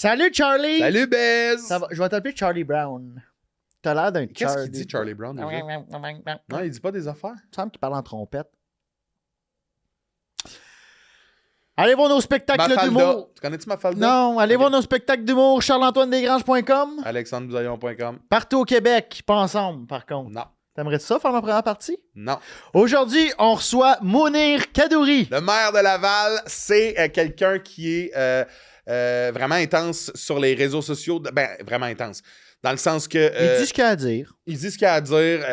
Salut Charlie! Salut Bez! Ça va? Je vais t'appeler Charlie Brown. T'as l'air d'un Qu'est-ce Charlie. qu'il dit Charlie Brown déjà? Non, il dit pas des affaires. Il me semble qu'il parle en trompette. Allez voir nos spectacles d'humour. Mafalda. Tu connais-tu Mafalda? Non, allez voir nos spectacles d'humour, charles-antoine-desgranges.com. AlexandreBouzaillon.com. Partout au Québec, pas ensemble par contre. Non. T'aimerais-tu ça faire ma première partie? Non. Aujourd'hui, on reçoit Mounir Kadouri. Le maire de Laval, c'est quelqu'un qui est vraiment intense sur les réseaux sociaux. Ben, vraiment intense. Dans le sens que... Il dit ce qu'il a à dire. Il dit ce qu'il a à dire.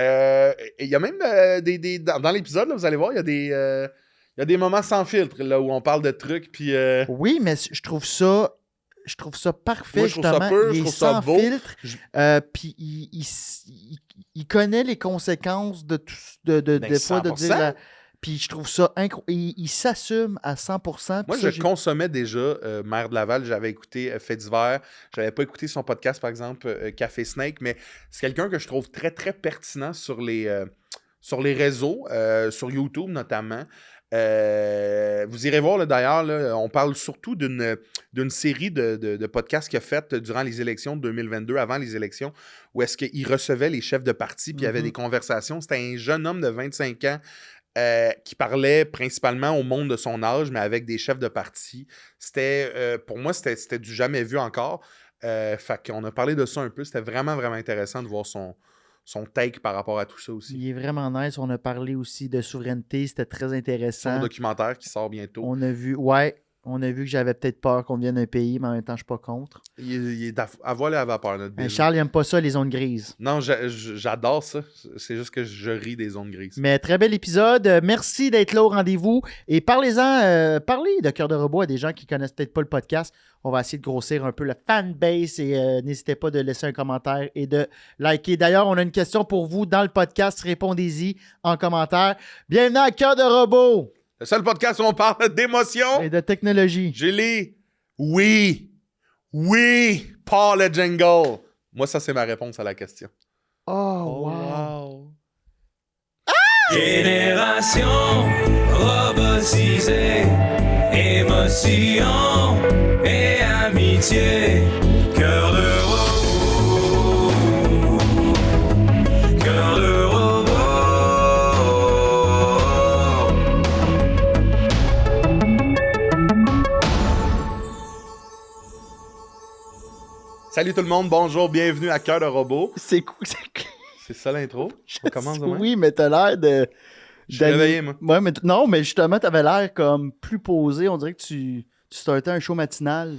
Il y a même dans l'épisode, là, vous allez voir, il y a des moments sans filtre là, où on parle de trucs. Puis, Oui, mais je trouve ça parfait, moi, je trouve ça justement. pur, Il je est trouve ça sans beau. filtre. Puis il connaît les conséquences de tout, des fois de 100%. dire... Puis je trouve ça incroyable. Il s'assume à 100%. Moi, je consommais déjà Maire de Laval. J'avais écouté Fait divers. J'avais pas écouté son podcast, par exemple, Café Snake, mais c'est quelqu'un que je trouve très, très pertinent sur les réseaux, sur YouTube notamment. Vous irez voir, là, d'ailleurs, là, on parle surtout d'une série de podcasts qu'il a fait durant les élections de 2022, avant les élections, où est-ce qu'il recevait les chefs de parti, puis il y avait des conversations. C'était un jeune homme de 25 ans qui parlait principalement au monde de son âge, mais avec des chefs de parti. C'était, pour moi, c'était du jamais vu encore. Fait qu'on a parlé de ça un peu. C'était vraiment, vraiment intéressant de voir son take par rapport à tout ça aussi. Il est vraiment nice. On a parlé aussi de souveraineté. C'était très intéressant. Son documentaire qui sort bientôt. On a vu que j'avais peut-être peur qu'on devienne un pays, mais en même temps, je suis pas contre. Il est à voile et à vapeur, notre Mais Bill. Charles, il aime pas ça, les zones grises. Non, j'adore ça. C'est juste que je ris des zones grises. Mais très bel épisode. Merci d'être là au rendez-vous. Et parlez de Cœur de Robot à des gens qui connaissent peut-être pas le podcast. On va essayer de grossir un peu la fanbase et n'hésitez pas de laisser un commentaire et de liker. D'ailleurs, on a une question pour vous dans le podcast. Répondez-y en commentaire. Bienvenue à Cœur de Robot. Le seul podcast où on parle d'émotion. Et de technologie. Julie, oui, pas le jingle. Moi, ça, c'est ma réponse à la question. Oh, wow. Génération robotisée, émotion et amitié, cœur de robot, cœur de robot. Salut tout le monde, bonjour, bienvenue à Cœur de Robot. C'est cool. C'est ça l'intro? On commence demain? Oui, mais t'as l'air de... Je suis réveillé, moi. Ouais, mais non, mais justement, t'avais l'air comme plus posé. On dirait que tu startais un show matinal.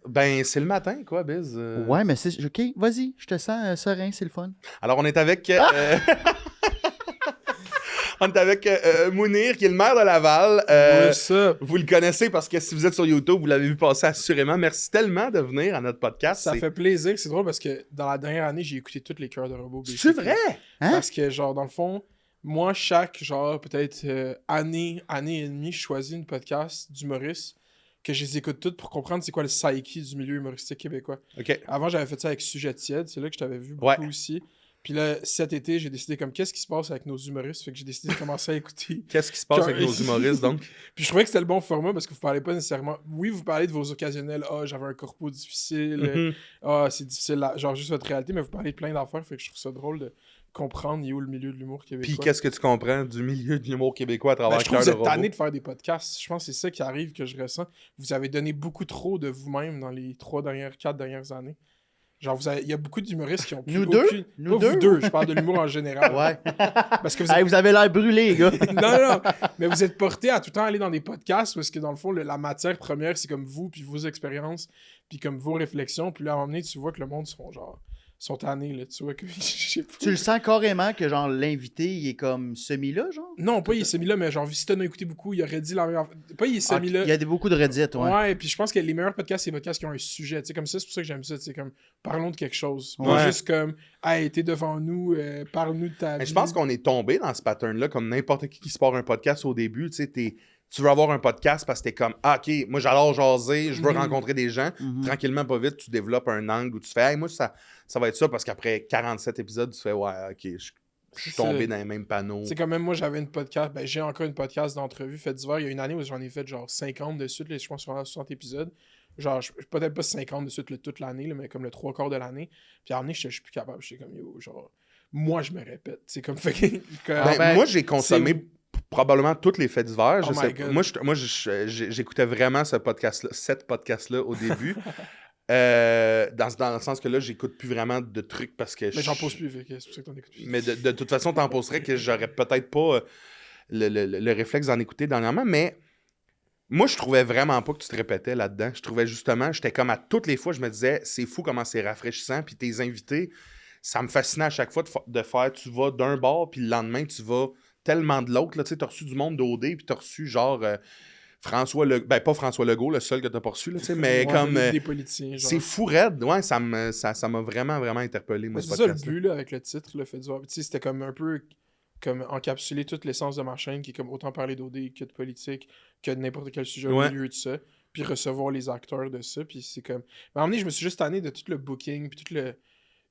Ben, c'est le matin, quoi, Biz. Ouais, mais c'est... OK, vas-y, je te sens serein, c'est le fun. Alors, on est avec... on est avec Mounir, qui est le maire de Laval. Oui, ça. Vous le connaissez parce que si vous êtes sur YouTube, vous l'avez vu passer assurément. Merci tellement de venir à notre podcast. Ça fait plaisir. C'est drôle parce que dans la dernière année, j'ai écouté tous les Cœurs de Robot. C'est vrai? Hein? Parce que, genre, dans le fond, moi, chaque, genre, peut-être année et demie, je choisis une podcast d'humoristes que je les écoute toutes pour comprendre c'est quoi le psyche du milieu humoristique québécois. OK. Avant, j'avais fait ça avec Sujet tiède. C'est là que je t'avais vu beaucoup Ouais. aussi. Puis là, cet été, j'ai décidé comme qu'est-ce qui se passe avec nos humoristes. Fait que j'ai décidé de commencer à écouter. Qu'est-ce qui se passe avec nos humoristes, donc? Puis je trouvais que c'était le bon format parce que vous parlez pas nécessairement. Oui, vous parlez de vos occasionnels. Ah, j'avais un corpo difficile. Ah, c'est difficile. Genre juste votre réalité, mais vous parlez de plein d'affaires. Fait que je trouve ça drôle de comprendre il est où le milieu de l'humour québécois. Puis qu'est-ce que tu comprends du milieu de l'humour québécois à travers Je trouve Cœur que de vous êtes Robot? tanné de faire des podcasts. Je pense que c'est ça qui arrive que je ressens. Vous avez donné beaucoup trop de vous-même dans les 4 dernières années. Genre, il y a beaucoup d'humoristes qui ont plus Nous deux? aucune... Nous Pas deux? vous deux, je parle de l'humour en général. Ouais. Parce que vous êtes... Hey, vous avez l'air brûlé, les gars. non. Mais vous êtes porté à tout le temps aller dans des podcasts parce que dans le fond, la matière première, c'est comme vous, puis vos expériences, puis comme vos réflexions. Puis là, à un moment donné, tu vois que le monde sont tannés, là. Tu vois que... je sais pas. Tu le sens carrément que, genre, l'invité, il est comme semi-là, genre? Non, pas il est semi-là, mais genre, si t'en as écouté beaucoup, il aurait dit la même... Pas il est Ah, semi-là. il y a beaucoup de Reddit, ouais. Ouais, puis je pense que les meilleurs podcasts, c'est les podcasts qui ont un sujet. Tu sais, comme ça, c'est pour ça que j'aime ça. Tu sais, comme, parlons de quelque chose. Ouais. Pas juste comme, hey, t'es devant nous, parle-nous de ta Mais vie. je pense qu'on est tombé dans ce pattern-là, comme n'importe qui se part un podcast au début. Tu sais, tu veux avoir un podcast parce que t'es comme, ah, OK, moi j'adore jaser, je veux rencontrer des gens. Tranquillement, pas vite, tu développes un angle où tu fais, hey, moi ça va être ça parce qu'après 47 épisodes, tu fais, ouais, OK, je suis tombé dans les mêmes panneaux. C'est quand même, moi j'avais une podcast, ben j'ai encore une podcast d'entrevue fait divers. Il y a une année où j'en ai fait genre 50 de suite, là, je pense sur 60 épisodes. Genre, peut-être pas 50 de suite toute l'année, là, mais comme le 3/4 de l'année. Puis à un moment donné, je suis plus capable. Je suis comme, yo, genre, moi, je me répète. C'est comme, Moi, j'ai consommé probablement tous les faits divers. Oh my God. Moi, j'écoutais vraiment cette podcast-là au début. Dans le sens que là, j'écoute plus vraiment de trucs parce que... Mais j'en pose plus, c'est pour ça que t'en écoutes plus. Mais de toute façon, t'en poserais que j'aurais peut-être pas le réflexe d'en écouter dernièrement, mais moi, je trouvais vraiment pas que tu te répétais là-dedans. Je trouvais justement, j'étais comme à toutes les fois, je me disais, c'est fou comment c'est rafraîchissant, puis tes invités, ça me fascinait à chaque fois de faire, tu vas d'un bord, puis le lendemain, tu vas tellement de l'autre. Tu sais, t'as reçu du monde d'OD, puis t'as reçu genre... François Legault, ben pas François Legault, le seul que t'as pas reçu, là, mais comme... Des politiciens, genre. C'est fou raide, ouais, ça m'a vraiment, vraiment interpellé, moi, C'est ce ça le podcast-là. but, là, avec le titre, le fait de voir. Tu sais, c'était comme un peu comme encapsuler toute l'essence de ma chaîne, qui est comme autant parler d'OD que de politique, que de n'importe quel sujet au Ouais. milieu de ça, puis recevoir les acteurs de ça, puis c'est comme... Mais à un moment donné, je me suis juste tanné de tout le booking, puis tout le...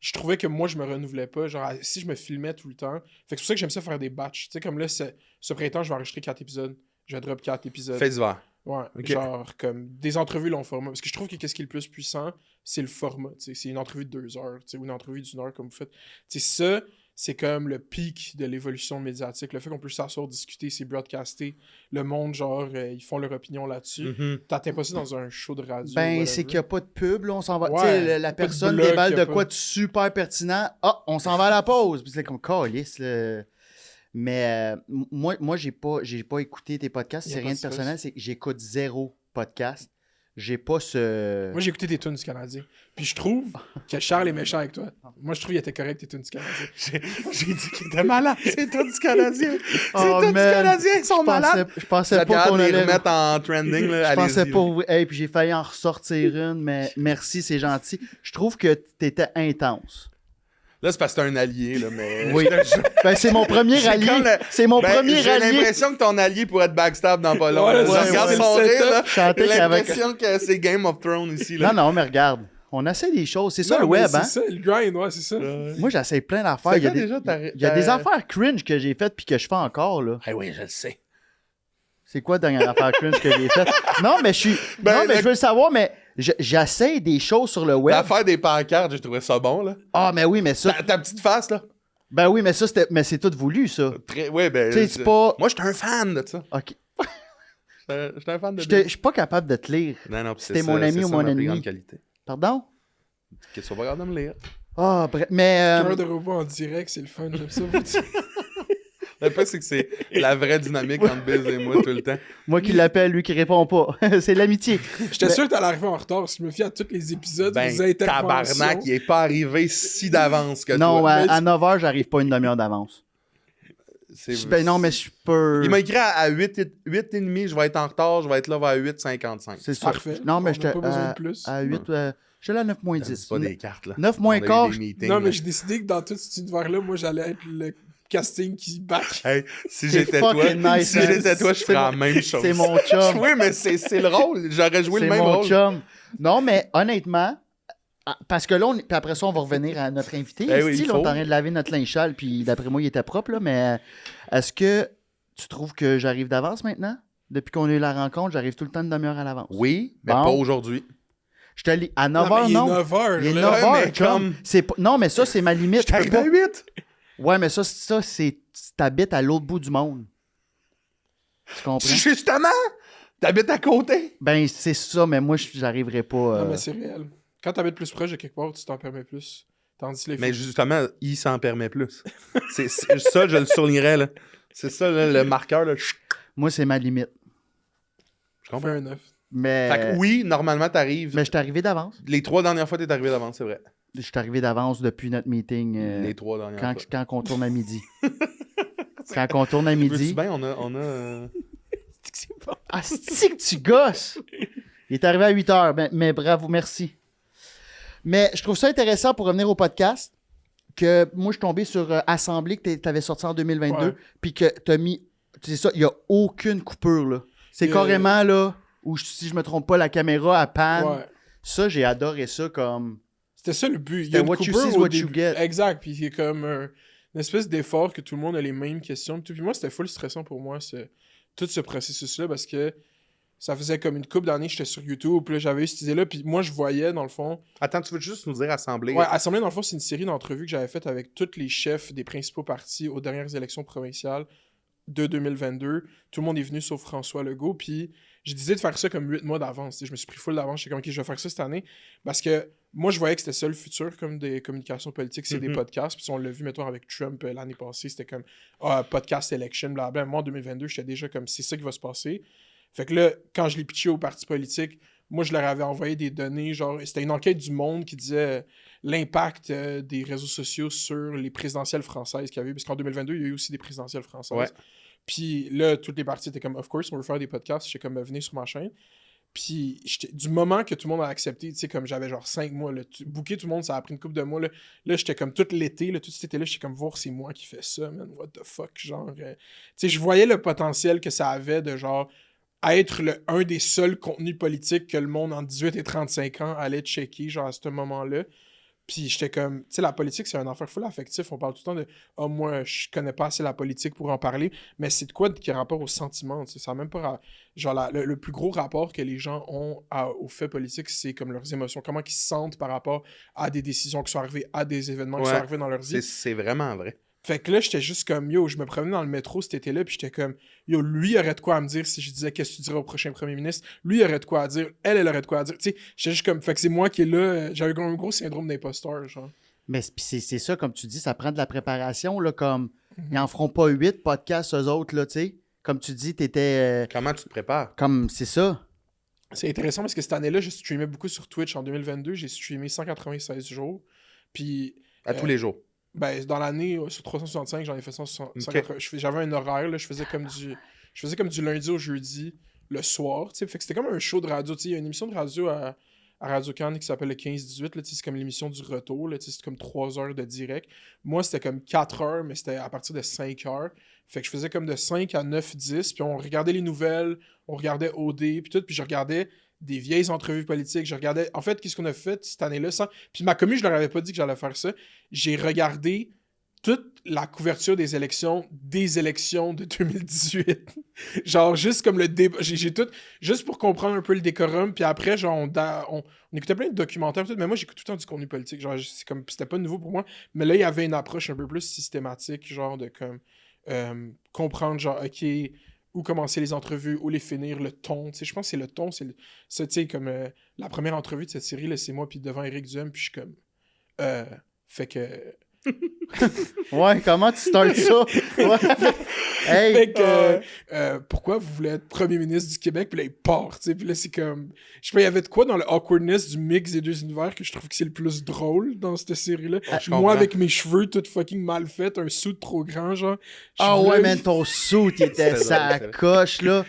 Je trouvais que moi, je me renouvelais pas, genre, si je me filmais tout le temps. Fait que c'est pour ça que j'aime ça faire des batchs. Tu sais, comme là, ce printemps, je vais enregistrer 4 épisodes. Je vais drop 4 épisodes. Fait divers. Ouais, Ok. genre comme des entrevues long format. Parce que je trouve que qu'est-ce qui est le plus puissant, c'est le format. Tu sais, c'est une entrevue de 2 heures, tu sais, ou une entrevue d'1 heure comme vous faites. Tu sais, ça, c'est comme le pic de l'évolution médiatique. Le fait qu'on peut s'asseoir, discuter, c'est broadcasté. Le monde, genre, ils font leur opinion là-dessus. Mhm. T'atteins pas ça dans un show de radio. Ben, whatever. c'est qu'il n'y a pas de pub, là, on s'en va. Ouais, Tu sais, la pas de personne blog, déballe y a de pas- quoi de super pertinent. Ah, on s'en va à la pause. Puis c'est comme, calisse, là. Mais moi j'ai pas écouté tes podcasts. Y a C'est pas rien de de personnel. C'est que j'écoute 0 podcast. J'ai pas ce... Moi, j'ai écouté tes tunes du Canadien. Puis je trouve que Charles est méchant avec toi. Moi, je trouve qu'il était correct, tes tunes du Canadien. J'ai dit qu'il était malade. C'est tout du Canadien. Oh, C'est tout du man. Canadien. Ils sont malades. Je pensais Ça pas qu'on les allait... remettre en trending. Là, Je pensais allez-y, pas... là. Hey, puis j'ai failli en ressortir une, mais merci, c'est gentil. Je trouve que t'étais intense. Là, c'est parce que t'es un allié, là, mais... Oui. Ben, c'est mon premier J'ai allié. comme le- C'est mon premier J'ai allié. l'impression que ton allié pourrait être backstab dans pas long. Ouais, là. c'est Je ça, regarde c'est son le rire, setup. là. Je chantais J'ai qu'il y avait- l'impression que c'est Game of Thrones ici, là. Non, mais regarde. On essaie des choses. C'est ça Non, le mais web, c'est hein? ça, le grind, ouais, c'est ça. Moi, j'essaie plein d'affaires. C'est Il y a quoi des, déjà il y a des affaires cringe que j'ai faites puis que je fais encore, là. Ah oui, je le sais. C'est quoi la dernière affaire cringe que j'ai faite? Non, mais je suis... Ben, non, mais le- je veux le savoir, mais j'essaie des choses sur le web. L'affaire des pancartes, j'ai trouvé ça bon, là. Ah, mais oui, mais ça... Ta petite face, là. Ben oui, mais ça, c'était... Mais c'est tout voulu, ça. Ouais, ben... Tu sais, c'est pas... Moi, j'étais un fan de ça. OK. J'étais un fan de Je suis pas capable de te lire. Non, non, puis C'était c'est mon ça, ami c'est ou ça, mon ma plus ennemi. grande qualité. Pardon? Qu'est-ce qu'on va regarder de me lire? Ah, bref. Mais... Cœur de robot en direct, c'est le fun, j'aime ça. Le pire, c'est que c'est la vraie dynamique entre Biz et moi tout le temps. moi qui l'appelle, lui qui répond pas. C'est l'amitié. J'étais sûr que t'allais arriver en retard. Si je me fie à tous les épisodes, Ben, vos interventions. tabarnak, il est pas arrivé si d'avance que Non, toi. à 9h, j'arrive pas une demi-heure d'avance. C'est- Ben non, mais je peux... Il m'a écrit à 8h30, je vais être en retard, je vais être là vers 8h55. C'est ça. Parfait. Non, mais On j'étais n'a pas besoin de plus. à 8... j'étais là à 9 moins 10. C'est pas des cartes, là. 9 moins On a eu quart, des meetings, Non, là. mais j'ai décidé que dans tout cet univers-là, moi, j'allais être le casting qui back. Hey, si C'est j'étais toi, fucking nice, si man. j'étais toi, je C'est ferais la mon- même chose. c'est mon chum. Oui, mais c'est le rôle. J'aurais joué C'est le même mon rôle. chum. Non, mais honnêtement, parce que là, puis après ça, on va revenir à notre invité. Eh oui, Ici, il là, on est faut. en train de laver notre linge sale, puis d'après moi, il était propre, là, mais est-ce que tu trouves que j'arrive d'avance maintenant? Depuis qu'on a eu la rencontre, j'arrive tout le temps une demi-heure à l'avance. Oui, mais Bon. pas aujourd'hui. Je te lis à Non, 9h, mais il est non. 9h. Il est là. 9h, mais chum. comme- Non, mais ça, c'est ma limite. Je peux J'étais arrivé pas- à 8. Ouais, mais ça c'est... T'habites à l'autre bout du monde. Tu comprends? Justement, t'habites à côté. Ben, c'est ça, mais moi, j'arriverai pas... Non, mais c'est réel. Quand t'habites plus proche de quelque part, tu t'en permets plus. Tandis que les Mais filles- justement, il s'en permet plus. Ça, je le soulignerais, là. C'est ça, là, le marqueur, là. Chut. Moi, c'est ma limite. Je Fais comprends. un 9. Mais... Fait que oui, normalement, t'arrives. Mais je suis arrivé d'avance. Les 3 dernières fois, t'es arrivé d'avance, c'est vrai. Je suis arrivé d'avance depuis notre meeting. Les 3 dernières fois. Quand on tourne à midi. Quand on tourne à Veux-tu midi. bien, on a Ah, c'est que tu gosses! Il est arrivé à 8 heures. Mais bravo, merci. Mais je trouve ça intéressant pour revenir au podcast. Que moi, je suis tombé sur Assemblée que tu avais sorti en 2022. Ouais. Puis que tu as mis. C'est ça, il n'y a aucune coupure, là. C'est carrément, là, où si je me trompe pas, la caméra à panne. Ouais. Ça, j'ai adoré ça comme. C'était ça le but. Il y C'était a une what you coupure see is au what you début. get. Exact. Puis il y a comme une espèce d'effort que tout le monde a les mêmes questions. Puis moi, c'était full stressant pour moi, tout ce processus-là, parce que ça faisait comme une couple d'années que j'étais sur YouTube, puis là, j'avais eu cette idée-là, puis moi, je voyais, dans le fond... Attends, tu veux juste nous dire Assemblée? Ouais, Assemblée, dans le fond, c'est une série d'entrevues que j'avais faites avec tous les chefs des principaux partis aux dernières élections provinciales de 2022. Tout le monde est venu sauf François Legault, puis j'ai décidé de faire ça comme 8 mois d'avance. Je me suis pris full d'avance, j'étais comme, OK, je vais faire ça cette année, parce que moi, je voyais que c'était ça le futur, comme des communications politiques, c'est des podcasts, puis on l'a vu, mettons, avec Trump l'année passée, c'était comme, podcast election, blablabla. Moi, en 2022, j'étais déjà comme, c'est ça qui va se passer. Fait que là, quand je l'ai pitché aux partis politiques, moi, je leur avais envoyé des données, genre, c'était une enquête du Monde qui disait l'impact des réseaux sociaux sur les présidentielles françaises qu'il y avait eu, parce qu'en 2022, il y a eu aussi des présidentielles françaises. Ouais. Puis là, toutes les parties étaient comme, of course, on veut faire des podcasts, j'étais comme, venez sur ma chaîne. Puis du moment que tout le monde a accepté, tu sais, comme j'avais genre 5 mois, là, booker tout le monde, ça a pris une couple de mois, là j'étais comme tout l'été, là, tout cet été-là, j'étais comme, voir c'est moi qui fais ça, man, what the fuck, genre, tu sais, je voyais le potentiel que ça avait de genre, être un des seuls contenus politiques que le monde en 18 et 35 ans allait checker, genre, à ce moment-là. Puis j'étais comme, tu sais, la politique, c'est un affaire full affectif. On parle tout le temps de, moi, je connais pas assez la politique pour en parler. Mais c'est de quoi qui a rapport au sentiment, tu sais. Ça n'a même pas. Genre, le plus gros rapport que les gens ont aux faits politiques, c'est comme leurs émotions. Comment ils se sentent par rapport à des décisions qui sont arrivées, à des événements qui sont arrivés dans leur vie. C'est vraiment vrai. Fait que là, j'étais juste comme, yo, je me promenais dans le métro cet été-là, puis j'étais comme, yo, lui, il aurait de quoi à me dire si je disais qu'est-ce que tu dirais au prochain premier ministre. Lui, il aurait de quoi à dire. Elle aurait de quoi à dire. Tu sais, j'étais juste comme, fait que c'est moi qui est là. J'avais un gros syndrome d'imposteur, genre. Mais c'est ça, comme tu dis, ça prend de la préparation, là, comme, ils en feront pas 8 podcasts, eux autres, là, tu sais. Comme tu dis, t'étais... Comment tu te prépares? Comme, c'est ça. C'est intéressant parce que cette année-là, je streamais beaucoup sur Twitch. En 2022, j'ai streamé 196 jours. Puis... À tous les jours. Ben, dans l'année, sur 365, j'en ai fait 180. J'avais un horaire, là, je faisais comme du lundi au jeudi, le soir, tu sais. Fait que c'était comme un show de radio, tu sais. Il y a une émission de radio à Radio-Can qui s'appelle le 15-18, là, tu sais. C'est comme l'émission du retour, là, tu sais. C'est comme 3 heures de direct. Moi, c'était comme 4 heures, mais c'était à partir de 5 heures. Fait que je faisais comme de 5 à 9-10, puis on regardait les nouvelles, on regardait OD, puis tout, puis je regardais des vieilles entrevues politiques. Je regardais... En fait, qu'est-ce qu'on a fait cette année-là? Puis ma commu, je leur avais pas dit que j'allais faire ça. J'ai regardé toute la couverture des élections de 2018. Genre, juste comme le débat... J'ai tout... Juste pour comprendre un peu le décorum, puis après, genre, on écoutait plein de documentaires, tout, mais moi, j'écoute tout le temps du contenu politique. Genre, c'est comme... C'était pas nouveau pour moi, mais là, il y avait une approche un peu plus systématique, genre, de comme... comprendre, genre, OK... où commencer les entrevues, où les finir, le ton. Tu sais, je pense que c'est le ton. Tu sais, comme la première entrevue de cette série, là, c'est moi, puis devant Éric Duhem, puis je suis comme... fait que... Ouais, comment tu startes ça? Ouais. Hey! Fait que, pourquoi vous voulez être premier ministre du Québec? Puis là, il part, tu sais. Puis là, c'est comme... Je sais pas, il y avait de quoi dans le awkwardness du mix des deux univers que je trouve que c'est le plus drôle dans cette série-là. Moi, avec mes cheveux tout fucking mal faits, un suit trop grand, genre. Ah ouais, man, ton suit, il était sa coche, là.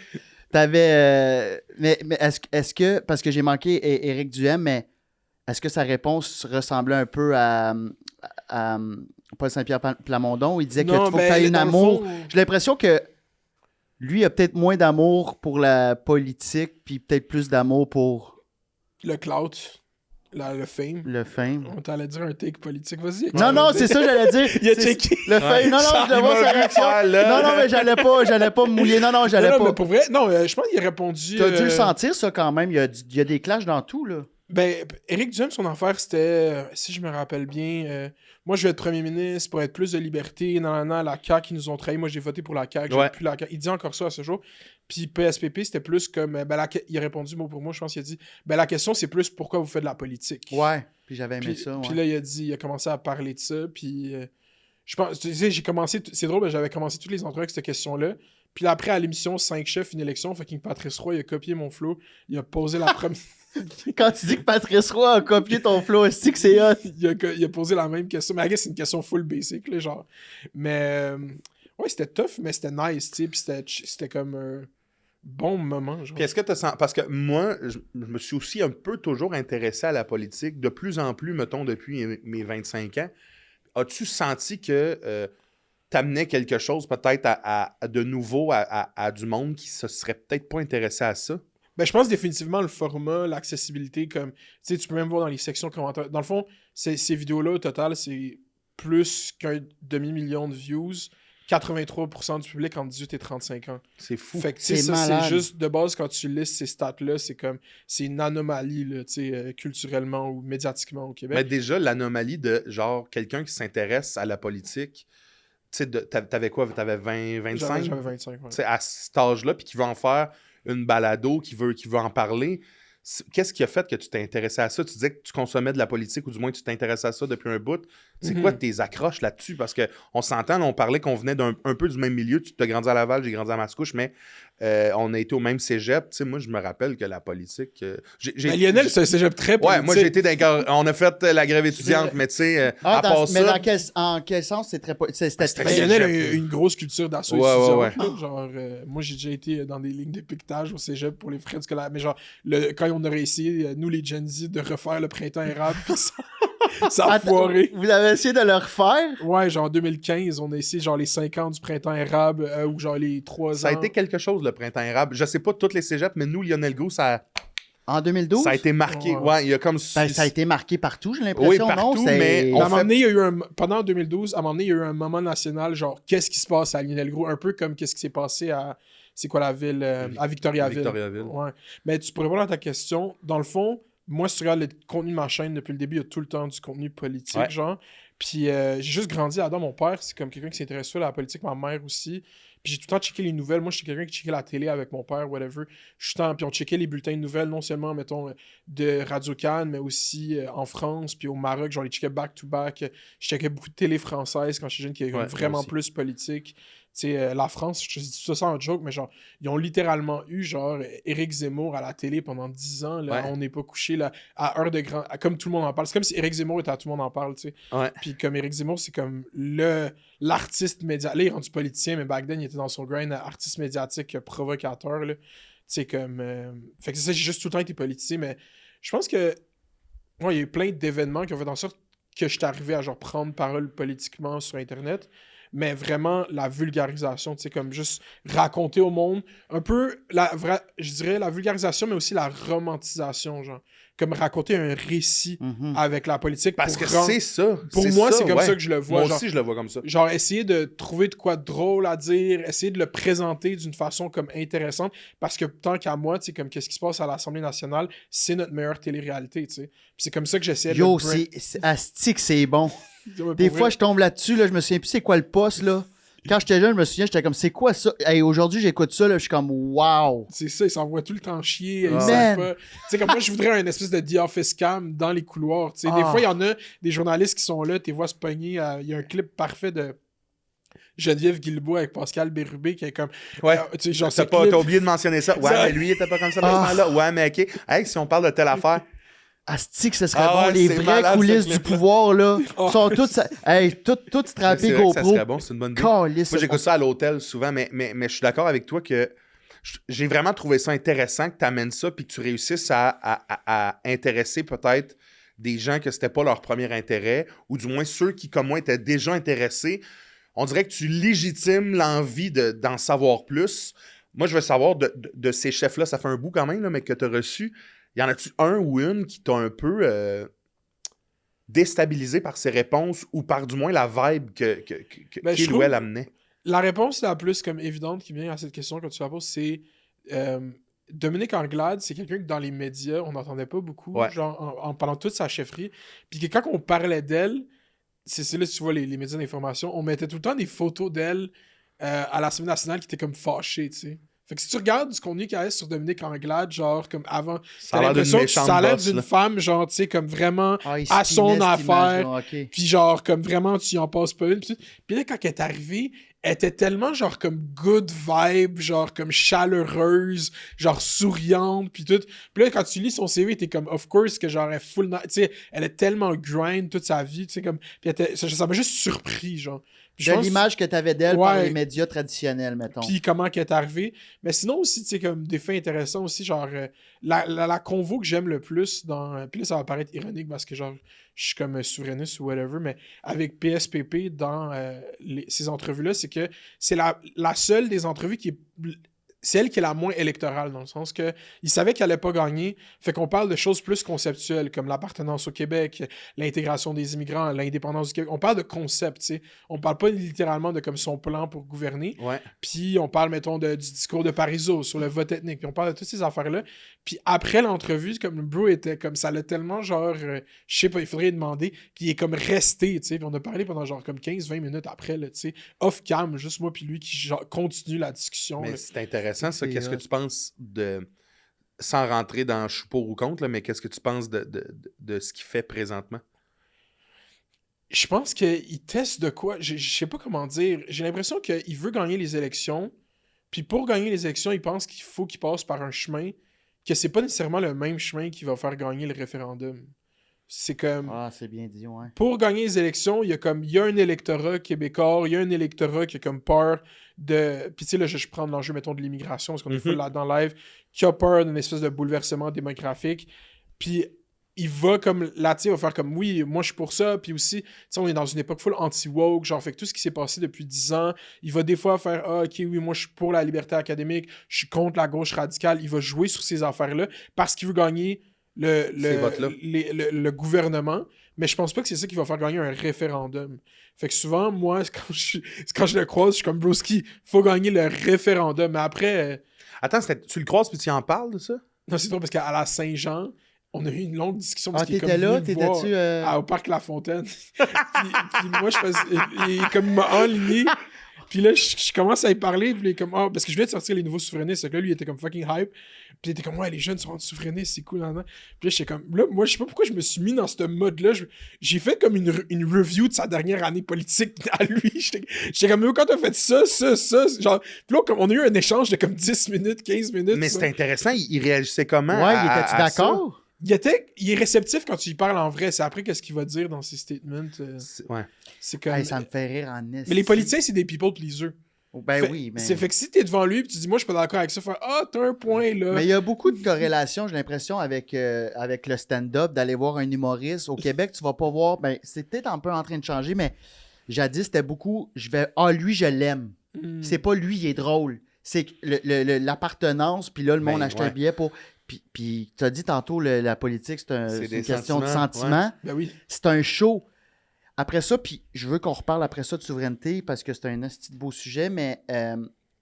T'avais... mais est-ce que... Parce que j'ai manqué Éric Duhem, mais est-ce que sa réponse ressemblait un peu à Paul Saint-Pierre Plamondon? Il disait qu'il faut que tu aies un amour. J'ai l'impression que lui a peut-être moins d'amour pour la politique, puis peut-être plus d'amour pour... Le clout. Le fame. Le fame. On t'allait dire un take politique. Vas-y. Non, c'est ça, j'allais dire. Il a checké. Le fame. Non, je vois sa réaction. Non, mais j'allais pas me mouiller. Non, j'allais pas. Mais pour vrai, non, je pense qu'il a répondu... T'as dû le sentir, ça, quand même. Il y a des clashs dans tout, là. Ben, Éric Duhem, son affaire, c'était, si je me rappelle bien, moi, je vais être premier ministre pour être plus de liberté. La CAQ, ils nous ont trahi. Moi, j'ai voté pour la CAQ. Ouais. Plus la CAQ. Il dit encore ça à ce jour. Puis PSPP, c'était plus comme... il a répondu mot pour mot. Je pense qu'il a dit, la question, c'est plus pourquoi vous faites de la politique. Ouais, puis j'avais aimé ça. Ouais. Puis là, il a commencé à parler de ça. Puis je pense... Tu sais, j'ai commencé... C'est drôle, j'avais commencé toutes les entrevues avec cette question-là. Puis là, après, à l'émission 5 chefs, une élection, fucking Patrice Roy, il a copié mon flow. Il a posé la première... Quand tu dis que Patrice Roy a copié ton flow, est-ce que c'est hot? Il a posé la même question. Mais I guess c'est une question full basic, là, genre. Mais ouais, c'était tough, mais c'était nice, tu sais. Puis c'était comme un bon moment, genre. Puis est-ce que tu sens... Parce que moi, je me suis aussi un peu toujours intéressé à la politique, de plus en plus, mettons, depuis mes 25 ans. As-tu senti que t'amenais quelque chose peut-être à de nouveau à du monde qui se serait peut-être pas intéressé à ça? Ben, je pense définitivement le format, l'accessibilité, comme, tu sais, tu peux même voir dans les sections commentaires. Dans le fond, ces vidéos-là, au total, c'est plus qu'un demi-million de views. 83% du public entre 18 et 35 ans. C'est fou. Fait que, tu sais, C'est ça, malade. c'est juste, de base, quand tu listes ces stats-là, c'est une anomalie, là, tu sais, culturellement ou médiatiquement au Québec. Mais déjà, l'anomalie de, genre, quelqu'un qui s'intéresse à la politique, tu sais, t'avais quoi? T'avais 20, 25? J'avais 25, ouais. Tu sais, à cet âge-là, puis qui veut en faire une balado, qui veut en parler. Qu'est-ce qui a fait que tu t'es intéressé à ça? Tu disais que tu consommais de la politique, ou du moins tu t'intéressais à ça depuis un bout. C'est quoi tes accroches là-dessus? Parce qu'on s'entend, là, on parlait qu'on venait un peu du même milieu. Tu as grandi à Laval, j'ai grandi à Mascouche, mais on a été au même cégep. Tu sais, moi, je me rappelle que la politique... Lionel, c'est un cégep très politique. Ouais, moi, j'ai été on a fait la grève étudiante, mais tu sais, à part mais ça... en quel sens c'était C'était très... Lionel a cégep, une grosse culture d'assaut Ouais. étudiante, là. Genre, moi, j'ai déjà été dans des lignes d'épiquetage au cégep pour les frais de scolaire. Mais genre, quand on aurait essayé, nous, les Gen Z, de refaire le printemps érable, pis ça a foiré. Vous avez essayé de le refaire? Ouais, genre en 2015, on a essayé genre les 5 ans du printemps érable ou genre les 3 ans. Ça a été quelque chose, le printemps érable. Je sais pas toutes les cégeps, mais nous, Lionel Gros, ça En 2012? a été marqué. Ouais. Ouais, il y a comme... Ben, ça a été marqué partout, j'ai l'impression, Oui, partout, non? mais À on un moment fait- donné, il y a eu pendant 2012, à un moment donné, il y a eu un moment national, genre, qu'est-ce qui se passe à Lionel Gros? Un peu comme qu'est-ce qui s'est passé à... C'est quoi la ville? À Victoriaville. Victoriaville. Ouais. Mais tu pourrais répondre à ta question. Dans le fond, moi, si tu regardes le contenu de ma chaîne depuis le début, il y a tout le temps du contenu politique, Ouais. genre. Puis j'ai juste grandi là-dedans. Mon père, c'est comme quelqu'un qui s'intéresse full à la politique, ma mère aussi. Puis j'ai tout le temps checké les nouvelles. Moi, j'étais quelqu'un qui checkait la télé avec mon père, whatever. Puis on checkait les bulletins de nouvelles, non seulement, mettons, de Radio-Can, mais aussi en France, puis au Maroc. Genre, les checkais back-to-back. Je checkais beaucoup de télé française quand j'étais jeune, qui est Ouais, vraiment moi aussi. plus politique. Tu sais, la France, je dis tout ça en joke, mais genre, ils ont littéralement eu, genre, Éric Zemmour à la télé pendant 10 ans. Là, Ouais. on n'est pas couché, là, à heure de grand... Comme tout le monde en parle. C'est comme si Éric Zemmour était à tout le monde en parle, tu sais. Ouais. Puis comme Éric Zemmour, c'est comme l'artiste médiatique. Là, il est rendu politicien, mais back then, il était dans son grind artiste médiatique provocateur, là. Tu sais, comme... Fait que c'est ça, j'ai juste tout le temps été politicien, mais je pense que... Ouais, il y a eu plein d'événements qui ont fait en sorte que je suis arrivé à, genre, prendre parole politiquement sur Internet. Mais vraiment, la vulgarisation, tu sais, comme juste raconter au monde un peu, je dirais, la vulgarisation, mais aussi la romantisation, genre. Comme raconter un récit avec la politique. Parce que rendre- c'est ça. Pour moi, c'est comme ouais. ça que je le vois. Moi genre, aussi, je le vois comme ça. genre, essayer de trouver de quoi de drôle à dire, essayer de le présenter d'une façon comme intéressante, parce que tant qu'à moi, tu sais, comme qu'est-ce qui se passe à l'Assemblée nationale, c'est notre meilleure télé-réalité, tu sais. Puis c'est comme ça que j'essaie Yo, de... asti que c'est bon. Ouais, Des pour fois, vrai. je tombe là-dessus, là, je me souviens plus c'est quoi le poste, là. Quand j'étais jeune, je me souviens, j'étais comme, c'est quoi ça? Hey, aujourd'hui, j'écoute ça, là, je suis comme, wow! C'est ça, ils s'envoient tout le temps chier. Ils Man. savent pas. Tu sais, comme moi, je voudrais un espèce de The Office Cam dans les couloirs. Tu sais, des Ah. fois, il y en a des journalistes qui sont là, tu les vois se pogner. Il y a un clip parfait de Geneviève Guilbeault avec Pascal Bérubé qui est comme. Ouais. Tu sais, genre, T'as ce clip- oublié de mentionner ça. Ouais, Ça- mais lui, il était pas comme ça dans ce temps-là. Ouais, mais OK. Hey, si on parle de telle affaire... Asti que ce serait Ah bon, ouais, les c'est vraies malade, coulisses ce du clip-là. pouvoir, là, Oh. sont toutes, toutes strappées C'est vrai que ça GoPro. serait bon, c'est une bonne idée. Calisse, Moi, j'écoute ça à l'hôtel souvent, mais je suis d'accord avec toi que j'ai vraiment trouvé ça intéressant que tu amènes ça puis que tu réussisses à intéresser peut-être des gens que c'était pas leur premier intérêt, ou du moins ceux qui, comme moi, étaient déjà intéressés. On dirait que tu légitimes l'envie d'en savoir plus. Moi, je veux savoir de ces chefs-là, ça fait un bout quand même, là, mais que tu as reçu. Y en a-tu un ou une qui t'a un peu déstabilisé par ses réponses ou par du moins la vibe Ben, je qu'il ou trouve- elle amenait? La réponse la plus comme évidente qui vient à cette question quand tu la poses, c'est Dominique Anglade, c'est quelqu'un que dans les médias, on n'entendait pas beaucoup, Ouais. genre en parlant toute sa chefferie. Puis que quand on parlait d'elle, c'est là que tu vois les médias d'information, on mettait tout le temps des photos d'elle à l'Assemblée nationale qui étaient comme fâchée, tu sais. Fait que si tu regardes ce qu'on dit qu'il y a sur Dominique Anglade, genre comme avant, Ça a l'air d'une l'impression que méchante ça a l'air bosse, d'une là. femme, genre, tu sais, comme vraiment Ah, il à spinait son cette affaire. image-là, ok. puis genre, comme vraiment, tu y en passes pas une. Puis là, quand elle est arrivée, elle était tellement, genre, comme good vibe, genre, comme chaleureuse, genre, souriante, puis tout. Puis là, quand tu lis son CV, t'es comme, of course, que genre, elle est full... Tu sais, elle est tellement grind toute sa vie, tu sais, comme... Puis ça m'a juste surpris, genre. Puis je De pense- l'image que tu avais d'elle par Ouais. les médias traditionnels, mettons. puis comment qu'elle est arrivée. Mais sinon aussi, tu sais, comme des faits intéressants aussi, genre, la convo que j'aime le plus dans... Puis là, ça va paraître ironique parce que, genre, je suis comme souverainiste ou whatever, mais avec PSPP dans ces entrevues-là, c'est que c'est la seule des entrevues qui est c'est elle qui est la moins électorale, dans le sens que il savait qu'elle allait pas gagner, fait qu'on parle de choses plus conceptuelles, comme l'appartenance au Québec, l'intégration des immigrants, l'indépendance du Québec. On parle de concepts, tu sais. On parle pas littéralement de comme son plan pour gouverner. Ouais. Puis on parle, mettons, du discours de Parizeau sur le vote ethnique. Puis on parle de toutes ces affaires-là. Puis après l'entrevue, comme le bro était comme ça, l'a tellement genre, je sais pas, il faudrait lui demander, qu'il est comme resté, tu sais. Puis on a parlé pendant genre comme 15-20 minutes après, là, tu sais, off-cam, juste moi puis lui qui genre, continue la discussion. Mais là. c'est intéressant, ça. C'est Qu'est-ce que hot. tu penses de... Sans rentrer dans je suis pour ou contre, là, mais qu'est-ce que tu penses de ce qu'il fait présentement? Je pense qu'il teste de quoi. Je sais pas comment dire. J'ai l'impression qu'il veut gagner les élections. Puis pour gagner les élections, il pense qu'il faut qu'il passe par un chemin que c'est pas nécessairement le même chemin qui va faire gagner le référendum. C'est comme... Ah, c'est bien dit, ouais. Pour gagner les élections, il y a un électorat québécois, il y a un électorat qui a comme peur de... Puis tu sais, là, je prends l'enjeu, mettons, de l'immigration, parce qu'on est full là-dedans live, qui a peur d'une espèce de bouleversement démographique. Puis il va comme... Là, tu sais, il va faire comme, oui, moi, je suis pour ça. Puis aussi, tu sais, on est dans une époque full anti-woke, genre, fait que tout ce qui s'est passé depuis 10 ans, il va des fois faire, ah, OK, oui, moi, je suis pour la liberté académique, je suis contre la gauche radicale. Il va jouer sur ces affaires-là parce qu'il veut gagner Ces votes-là. le gouvernement, mais je pense pas que c'est ça qui va faire gagner un référendum. Fait que souvent, moi, quand je le croise, je suis comme broski, faut gagner le référendum. Mais après, Attends, tu le croises puis tu en parles de ça? non, c'est drôle parce qu'à la Saint-Jean, on a eu une longue discussion. Ah, Parce qu'il est t'étais comme là? venu me voir T'étais-tu... au Parc La Fontaine. puis moi, je faisais. Il est comme il m'a enligné. Puis là, je commence à y parler. Puis il est comme, ah, parce que je venais de sortir les nouveaux souverainistes. Donc là, lui, il était comme fucking hype. Puis il était comme, ouais, les jeunes sont rendus souverainistes, c'est cool. Nan, nan. Puis là, j'étais comme, là, moi, je sais pas pourquoi je me suis mis dans ce mode-là. J'ai fait comme une review de sa dernière année politique à lui. J'étais comme, quand t'as fait ça. Genre, puis là, on a eu un échange de comme 10 minutes, 15 minutes. Mais ça. c'est intéressant, il réagissait comment? Ouais, à- était-tu à ça? d'accord? Il est réceptif quand tu lui parles en vrai. C'est après qu'est-ce qu'il va dire dans ses statements. Ouais. C'est comme... Hey, ça me fait rire en esti. Mais les politiciens, c'est des people pleasers. Ben Fait- oui, mais... C'est fait que si t'es devant lui et tu dis, moi, je suis pas d'accord avec ça, faire, ah, t'as un point là. Mais il y a beaucoup de corrélations, j'ai l'impression, avec le stand-up, d'aller voir un humoriste. Au Québec, tu vas pas voir... Ben, c'est peut-être un peu en train de changer, mais jadis, c'était beaucoup... lui, je l'aime. Hmm. C'est pas lui, il est drôle. C'est que l'appartenance, puis là, le monde Ben, achetait ouais. un billet pour... Puis tu as dit tantôt, la politique, c'est C'est une des question de sentiments, sentiment. Ben oui. C'est un show. Après ça, puis je veux qu'on reparle après ça de souveraineté, parce que c'est un esti de beau sujet, mais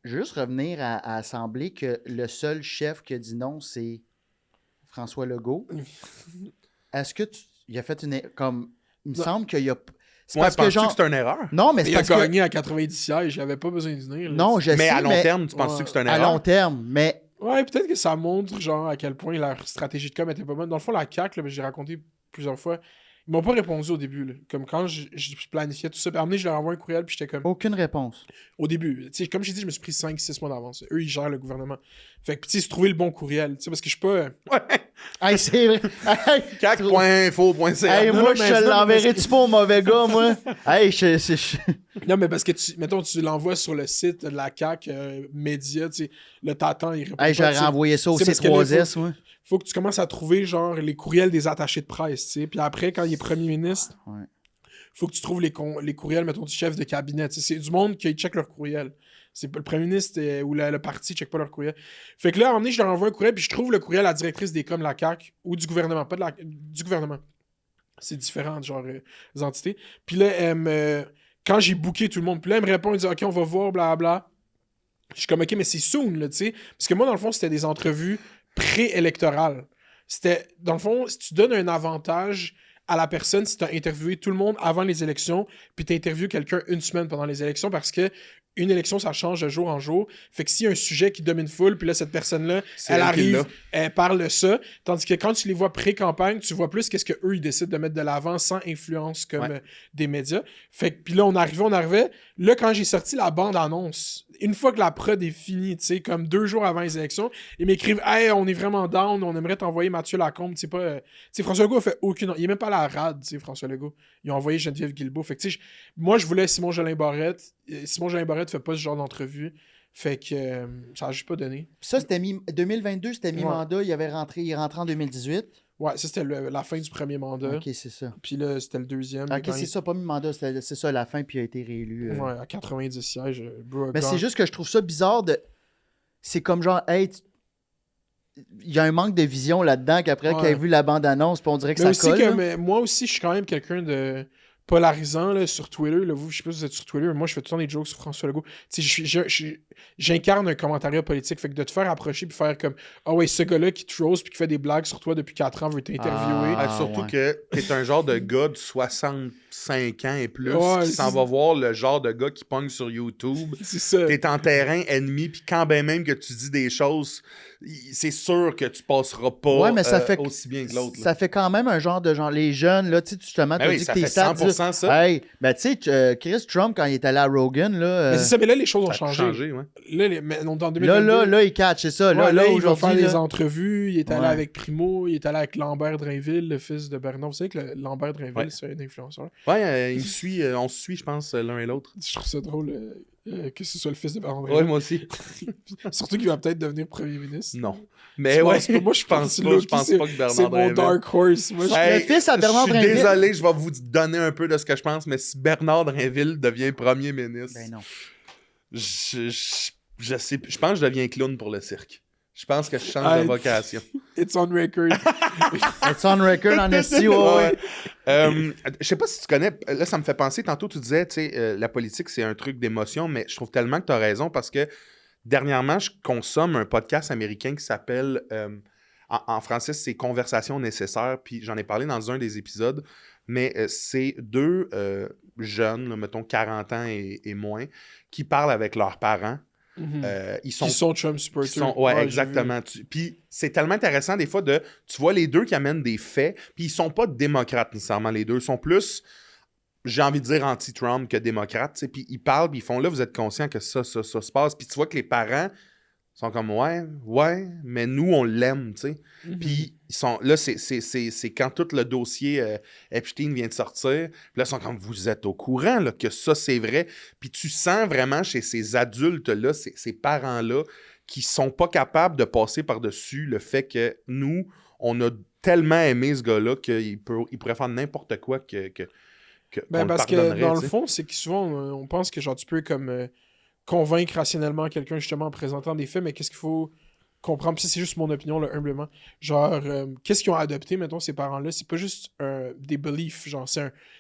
juste revenir à Assemblée que le seul chef qui a dit non, c'est François Legault. Est-ce que il a fait une... Comme... Il me Non. semble qu'il y a... C'est Ouais, parce que penses-tu genre... que c'est une erreur? Non, mais c'est Il a parce que... gagné à 90 sièges, il avait pas besoin de venir. là. Non, je Mais sais, à long terme, tu penses-tu Ouais. que c'est une à erreur? long terme, mais... Ouais, peut-être que ça montre, genre, à quel point leur stratégie de com était pas bonne. Dans le fond, la CAQ, là, j'ai raconté plusieurs fois, ils m'ont pas répondu au début, là. Comme quand je planifiais tout ça. Puis à un moment donné, je leur envoie un courriel, puis j'étais comme... Aucune réponse. Au début, tu sais, comme j'ai dit, je me suis pris 5-6 mois d'avance. Eux, ils gèrent le gouvernement. Fait que, tu sais, se trouver le bon courriel, tu sais, parce que je suis pas... Hey, c'est vrai. Hey, CAC.info.ca. hey, Non, moi, non, mais je non, te l'enverrai-tu pas au mauvais gars, moi? Hey, Non, mais parce que, mettons, tu l'envoies sur le site de la CAQ, média, tu sais, le t'attends, il répond Hey, pas, j'aurais tu sais. envoyé ça au C'est parce que là, C3S, moi. Faut que tu commences à trouver, genre, les courriels des attachés de presse, tu sais. Puis après, quand il est premier ministre, Ouais. faut que tu trouves les courriels, mettons, du chef de cabinet. Tu sais, c'est du monde qui check leur courriel. C'est pas le premier ministre ou le parti check pas leur courriel. Fait que là, à un moment donné, je leur envoie un courriel, puis je trouve le courriel à la directrice des coms de la CAQ ou du gouvernement, pas du gouvernement. C'est différent, genre, les entités. Puis là, quand j'ai booké tout le monde, puis là, elle me répond, elle dit, OK, on va voir, blablabla. Je suis comme, OK, mais c'est soon, là, tu sais. Parce que moi, dans le fond, c'était des entrevues préélectorales. C'était, dans le fond, si tu donnes un avantage à la personne, si tu as interviewé tout le monde avant les élections, puis tu as interviewé quelqu'un une semaine pendant les élections, parce que une élection, ça change de jour en jour. Fait que s'il y a un sujet qui domine full, puis là, cette personne-là, C'est elle elle qui arrive, l'a. elle parle de ça. Tandis que quand tu les vois pré-campagne, tu vois plus qu'est-ce qu'eux, ils décident de mettre de l'avant sans influence comme Ouais. des médias. Fait que, puis là, on arrivait. Là, quand j'ai sorti la bande-annonce, une fois que la prod est finie, tu sais, comme 2 jours avant les élections, ils m'écrivent « Hey, on est vraiment down, on aimerait t'envoyer Mathieu Lacombe. » Tu sais, pas... tu sais, François Legault a fait aucune... Il est même pas à la rade, tu sais, François Legault. Ils ont envoyé Geneviève Guilbeault. Fait que, tu sais, moi, je voulais Simon Jolin Barrette. Simon Jolin Barrette fait pas ce genre d'entrevue. Fait que ça a juste pas donné. Ça, c'était 2022, c'était mi-mandat. Il est rentré en 2018. Ouais, ça, c'était la fin du premier mandat. OK, c'est ça. Puis là, c'était le deuxième. OK, Quand c'est ça, pas mi-mandat. C'est ça, la fin, puis il a été réélu. Ouais, à 90 sièges. Bro, Mais c'est juste que je trouve ça bizarre de... c'est comme genre, hey, il y a un manque de vision là-dedans qu'après qu'il ait vu la bande-annonce, puis on dirait que mais ça aussi colle. que, moi aussi, je suis quand même quelqu'un de polarisant là, sur Twitter. Là, vous, je sais pas si vous êtes sur Twitter, mais moi, je fais tout le temps des jokes sur François Legault. Tu sais, j'incarne un commentariat politique. Fait que de te faire approcher puis faire comme ah ouais, ce gars-là qui te rose puis qui fait des blagues sur toi depuis 4 ans veut t'interviewer. Surtout ouais. que t'es un genre de gars de 65 ans et plus Ouais, qui s'en va voir le genre de gars qui pogne sur YouTube. C'est ça. T'es en terrain ennemi, puis quand ben même que tu dis des choses, c'est sûr que tu passeras pas Ouais, mais ça fait aussi bien que l'autre. Ça fait quand même un genre de genre, les jeunes, là, tu sais, justement, Ben t'as oui, dit ça que tes fait stats 100% disent, ça. hey, ben tu sais, Chris Trump, quand il est allé à Rogan, là... Mais c'est ça, mais là, les choses ont Ça a changé. ouais. Là, on est en 2022. Là, il catch, c'est ça. Ouais, là, il va faire aujourd'hui, des là, entrevues. Il est allé Ouais. avec Primo, il est allé avec Lambert Drainville, le fils de Bernard. Vous savez que Lambert Drainville, Ouais. c'est un influenceur. Ouais, il me suit, on se suit, je pense, l'un et l'autre. Je trouve ça drôle que ce soit le fils de Bernard Ouais, Drainville. moi aussi. Surtout qu'il va peut-être devenir premier ministre. Non. Mais Tu ouais, penses pas? Moi, je pense je Loki, pense pas que Bernard c'est mon Drainville. dark horse. Moi, Le fils à Bernard je suis Drainville. désolé, je vais vous donner un peu de ce que je pense, mais si Bernard Drainville devient premier ministre, Ben non. je sais, je pense que je deviens clown pour le cirque. Je pense que je change de vocation. It's on record. It's on record en esti, ouais. Je sais pas si tu connais, là ça me fait penser, tantôt tu disais, tu sais, la politique c'est un truc d'émotion, mais je trouve tellement que tu as raison parce que dernièrement, je consomme un podcast américain qui s'appelle, en français c'est Conversations nécessaires, puis j'en ai parlé dans un des épisodes, mais c'est deux jeunes, là, mettons 40 ans et moins, qui parlent avec leurs parents. Ils sont Trump supporters. Ouais, exactement. Puis c'est tellement intéressant des fois de... Tu vois les deux qui amènent des faits, puis ils sont pas démocrates nécessairement, les deux. Ils sont plus, j'ai envie de dire, anti-Trump que démocrates. T'sais. Puis ils parlent, puis ils font là, vous êtes conscients que ça se passe. Puis tu vois que les parents sont comme, ouais, mais nous, on l'aime, tu sais. Puis ils sont là, c'est quand tout le dossier Epstein vient de sortir. Puis là, ils sont comme, vous êtes au courant là, que ça, c'est vrai. Puis tu sens vraiment chez ces adultes-là, ces parents-là, qui sont pas capables de passer par-dessus le fait que nous, on a tellement aimé ce gars-là qu'il pourrait faire n'importe quoi que Ben, qu'on parce le pardonnerait. que dans le t'sais. fond, c'est que souvent, on pense que genre tu peux comme convaincre rationnellement quelqu'un justement en présentant des faits, mais qu'est-ce qu'il faut comprendre? Puis ça, c'est juste mon opinion, là, humblement. Genre, qu'est-ce qu'ils ont adopté, mettons, ces parents-là? C'est pas juste des beliefs, genre,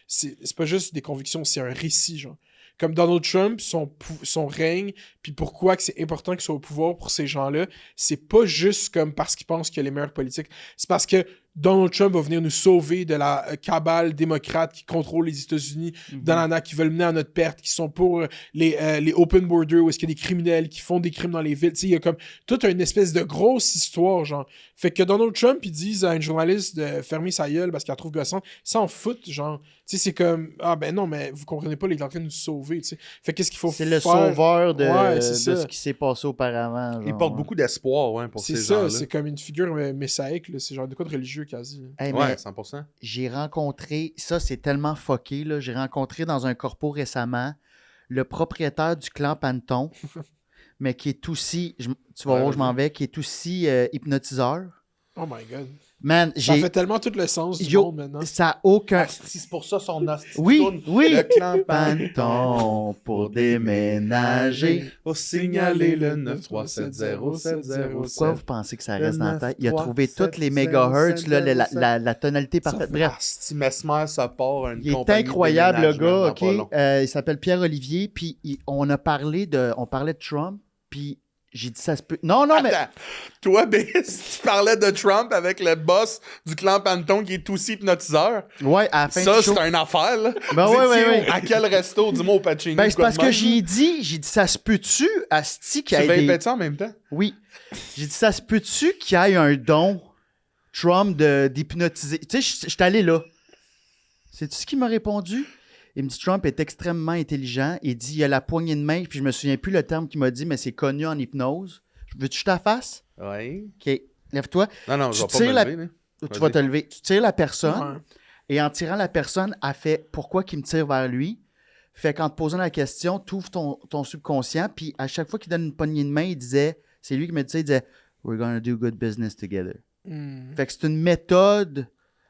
c'est pas juste des convictions, c'est un récit, genre. Comme Donald Trump, son règne, puis pourquoi que c'est important qu'il soit au pouvoir pour ces gens-là, c'est pas juste comme parce qu'ils pensent qu'il y a les meilleurs politiques, c'est parce que Donald Trump va venir nous sauver de la cabale démocrate qui contrôle les États-Unis, qui veulent mener à notre perte, qui sont pour les open borders, où est-ce qu'il y a des criminels qui font des crimes dans les villes. Tu sais, il y a comme toute une espèce de grosse histoire, genre. Fait que Donald Trump, il dise à une journaliste de fermer sa gueule parce qu'elle la trouve gossante, ça en fout, genre. Tu sais, c'est comme, ah ben non, mais vous comprenez pas, il est en train de nous sauver, tu sais. Fait qu'est-ce qu'il faut C'est faire? le sauveur de c'est ça. ce qui s'est passé auparavant. Il genre, porte ouais. beaucoup d'espoir pour C'est ces ça, gens-là. c'est comme une figure messiaïque, là. C'est genre de quoi de religieux quasi. Hey, Ouais, mais 100%. j'ai rencontré, ça c'est tellement fucké, là, j'ai rencontré dans un corpo récemment le propriétaire du clan Panton, mais qui est aussi, tu vas voir où je m'en vais, qui est aussi hypnotiseur. Oh my god. Man, Ça fait tellement tout le sens du Yo, monde maintenant. ça a aucun... C'est pour ça son hostie Oui, tourne. oui. Le clan Panton pour déménager. Pour signaler le 9370707. Pourquoi vous pensez que ça Le reste dans la tête? Il a 9, trouvé 3, toutes les 7, mégahertz, 7, là, 7. la tonalité parfaite. Bref, Si Mesmer, ça part une il est compagnie de incroyable, le déménagement gars, dans pas long. OK? Il s'appelle Pierre-Olivier, puis on parlait de Trump, puis j'ai dit ça se peut... Non, mais... Attends, toi, si tu parlais de Trump avec le boss du clan Panton qui est aussi hypnotiseur, Ouais, à la fin ça, du show. c'est une affaire, là. Ben Vous ouais, étiez ouais. À quel resto? Dis-moi au Pacini. Ben, c'est quoi parce de que même, j'ai dit, ça se peut-tu, Asti, qu'il y Tu ait vas des... répéter ça en même temps? Oui. J'ai dit, ça se peut-tu qu'il y ait un don, Trump, d'hypnotiser... Tu sais, je suis allé là. C'est-tu ce qu'il m'a répondu? Il me dit, Trump est extrêmement intelligent. Il dit, il a la poignée de main, puis je me souviens plus le terme qu'il m'a dit, mais c'est connu en hypnose. Veux-tu que je te fasse? Oui. OK, lève-toi. Non, je Tu vais pas tires me la- lever, là. Tu Vas-y. vas te lever. Tu tires la personne, Ouais. et en tirant la personne, elle fait pourquoi qu'il me tire vers lui. Fait qu'en te posant la question, tu ouvres ton subconscient, puis à chaque fois qu'il donne une poignée de main, il disait, c'est lui qui me disait, il disait, we're gonna do good business together. Fait que c'est une méthode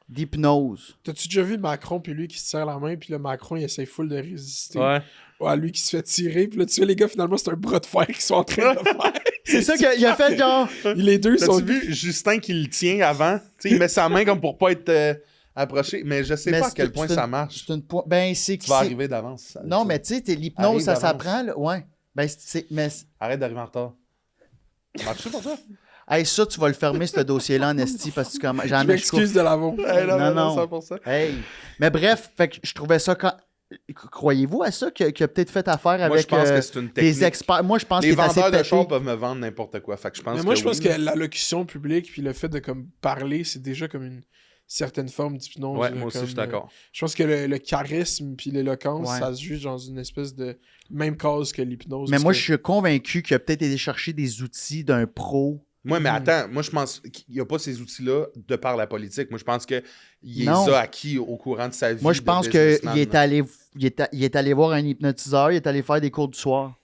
d'hypnose. T'as-tu déjà vu Macron puis lui qui se serre la main puis le Macron il essaie full de résister Ouais. à lui qui se fait tirer puis là tu sais les gars finalement c'est un bras de fer qu'ils sont en train de faire. C'est ça qu'il a fait, genre. Les deux sont... T'as-tu vu Justin qui le tient avant? Tu sais, il met sa main comme pour pas être approché. Mais je sais Mais pas à c'est- quel point c'est ça une- marche. C'est une ben, c'est que Tu vas c'est- arriver d'avance. ça, Non, tu mais sais. tu sais, l'hypnose, ça Arrive d'avance. s'apprend, là. Ouais. Ben, mais... Arrête d'arriver en retard. Ça marche pour ça? Hey, ça, tu vas le fermer, ce dossier-là, en esti, parce que Je jamais je m'excuse de l'avant. Non. 100%. Hey. Mais bref, fait que je trouvais ça... Croyez-vous à ça qu'il a peut-être fait affaire Moi, je avec pense que c'est une technique. des experts? Moi, je pense Les qu'il est assez vendeurs de pété. chars peuvent me vendre n'importe quoi. Fait que je pense Mais moi, que je pense oui. que l'allocution publique puis le fait de comme parler, c'est déjà comme une certaine forme d'hypnose. Ouais, là, moi aussi, comme, je suis d'accord. Je pense que le charisme puis l'éloquence, Ouais. ça se juge dans une espèce de même cause que l'hypnose. Mais parce moi, que- je suis convaincu qu'il a peut-être été chercher des outils d'un pro. Moi, mais attends, moi, je pense qu'il n'y a pas ces outils-là de par la politique. Moi, je pense qu'il les Non. a acquis au courant de sa vie. Moi, je de pense businessman, qu'il est allé... Il est allé voir un hypnotiseur, il est allé faire des cours du soir.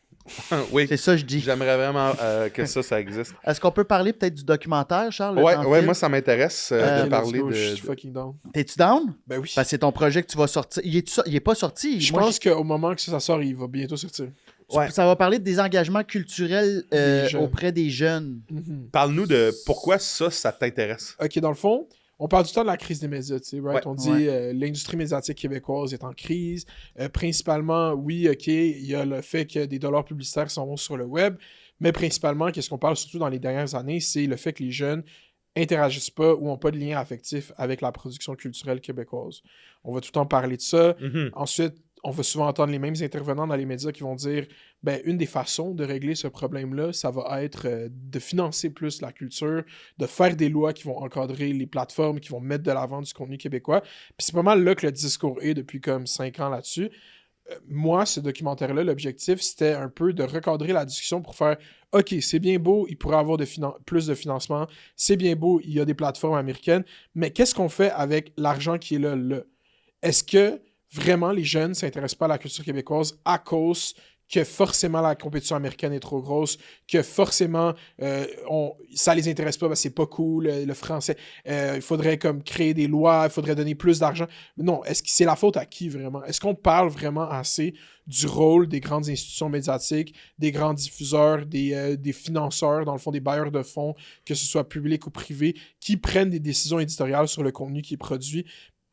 Oui, C'est ça que je dis. j'aimerais vraiment que ça existe. Est-ce qu'on peut parler peut-être du documentaire, Charles? le Ouais, temps ouais, file? moi, ça m'intéresse Ok, de let's parler go, je suis de... fucking down. T'es-tu down? Ben oui. Parce que c'est ton projet que tu vas sortir. Il est pas sorti. Je Moi, pense qu'au moment que ça sort, il va bientôt sortir. Ouais. Ça va parler des engagements culturels Des jeunes. auprès des jeunes. Mhm. Parle-nous de pourquoi ça t'intéresse. Ok, dans le fond, on parle tout le temps de la crise des médias, tu sais, right? Ouais. On dit Ouais. l'industrie médiatique québécoise est en crise. Principalement, oui, ok, il y a le fait que des dollars publicitaires s'en vont sur le web, mais principalement, qu'est-ce qu'on parle surtout dans les dernières années, c'est le fait que les jeunes interagissent pas ou ont pas de lien affectif avec la production culturelle québécoise. On va tout le temps parler de ça. Ensuite, on va souvent entendre les mêmes intervenants dans les médias qui vont dire ben, une des façons de régler ce problème-là, ça va être de financer plus la culture, de faire des lois qui vont encadrer les plateformes, qui vont mettre de l'avant du contenu québécois. Puis c'est pas mal là que le discours est depuis comme 5 ans là-dessus. Moi, ce documentaire-là, l'objectif, c'était un peu de recadrer la discussion pour faire « Ok, c'est bien beau, il pourrait avoir plus de financement, c'est bien beau, il y a des plateformes américaines, mais qu'est-ce qu'on fait avec l'argent qui est là? Est-ce que vraiment les jeunes ne s'intéressent pas à la culture québécoise à cause que forcément la compétition américaine est trop grosse, que forcément ça les intéresse pas, c'est pas cool, le français, il faudrait comme créer des lois, il faudrait donner plus d'argent. Non, est-ce que c'est la faute à qui vraiment? Est-ce qu'on parle vraiment assez du rôle des grandes institutions médiatiques, des grands diffuseurs, des financeurs, dans le fond des bailleurs de fonds, que ce soit public ou privé, qui prennent des décisions éditoriales sur le contenu qui est produit?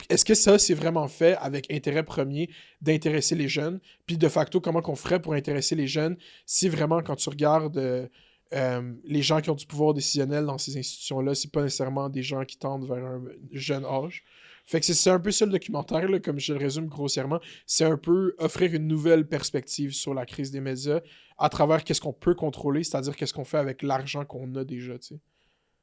Est-ce que ça, c'est vraiment fait avec intérêt premier d'intéresser les jeunes? Puis de facto, comment qu'on ferait pour intéresser les jeunes si vraiment, quand tu regardes les gens qui ont du pouvoir décisionnel dans ces institutions-là, c'est pas nécessairement des gens qui tendent vers un jeune âge. Fait que c'est un peu ça le documentaire, là, comme je le résume grossièrement. C'est un peu offrir une nouvelle perspective sur la crise des médias à travers qu'est-ce qu'on peut contrôler, c'est-à-dire qu'est-ce qu'on fait avec l'argent qu'on a déjà, tu sais.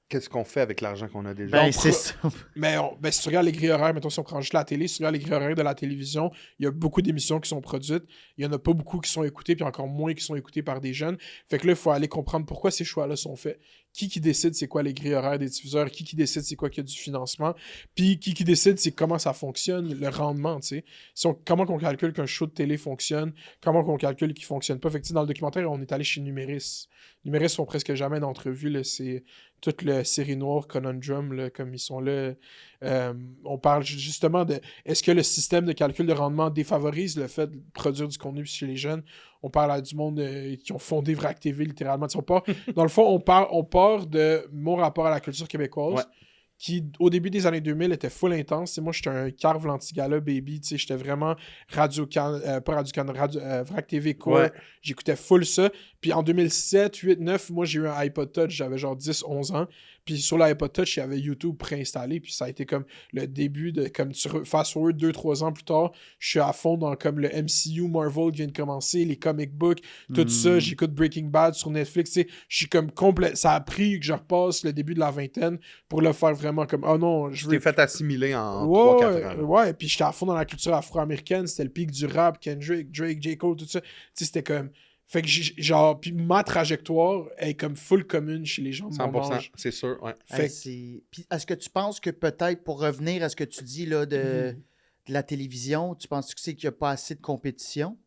Qu'est-ce qu'on fait avec l'argent qu'on a déjà? Ben, Donc, c'est ça. Mais si tu regardes les grilles horaires, mettons si on prend juste la télé, si tu regardes les grilles horaires de la télévision, il y a beaucoup d'émissions qui sont produites. Il y en a pas beaucoup qui sont écoutées, puis encore moins qui sont écoutées par des jeunes. Fait que là, il faut aller comprendre pourquoi ces choix-là sont faits. Qui décide c'est quoi les grilles horaires des diffuseurs, qui décide c'est quoi qu'il y a du financement, puis qui décide c'est comment ça fonctionne, le rendement, tu sais. Comment qu'on calcule qu'un show de télé fonctionne, comment qu'on calcule qu'il fonctionne pas. Fait que tu sais, dans le documentaire, on est allé chez Numéris. Numéris font presque jamais d'entrevues, là, c'est toute la série noire Conundrum, là, comme ils sont là. On parle justement de est-ce que le système de calcul de rendement défavorise le fait de produire du contenu chez les jeunes? On parle à du monde qui ont fondé Vrac TV, littéralement. Dans le fond, on part de mon rapport à la culture québécoise, Ouais. qui, au début des années 2000, était full intense. Moi, j'étais un Carve l'Antigala baby. J'étais vraiment Vrac TV Core. Ouais. J'écoutais full ça. Puis en 2007, 8, 9, moi, j'ai eu un iPod Touch. J'avais genre 10, 11 ans. Puis sur l'iPod Touch, il y avait YouTube préinstallé. Puis ça a été comme le début de... Comme tu fast-forward 2-3 ans plus tard, je suis à fond dans comme le MCU, Marvel qui vient de commencer, les comic books, tout ça. J'écoute Breaking Bad sur Netflix. Tu sais, je suis comme complet. Ça a pris que je repasse le début de la vingtaine pour le faire vraiment comme... Oh non, je Tu veux... t'es fait assimiler en Ouais, 3-4 ans. là. ouais, puis j'étais à fond dans la culture afro-américaine, c'était le pic du rap, Kendrick, Drake, J. Cole, tout ça. Tu sais, c'était comme... Fait que genre, puis ma trajectoire est comme full commune chez les gens de mon 100%, âge. c'est sûr, ouais. Fait Hey, que- Puis est-ce que tu penses que peut-être, pour revenir à ce que tu dis là, de la télévision, tu penses que c'est qu'il n'y a pas assez de compétition?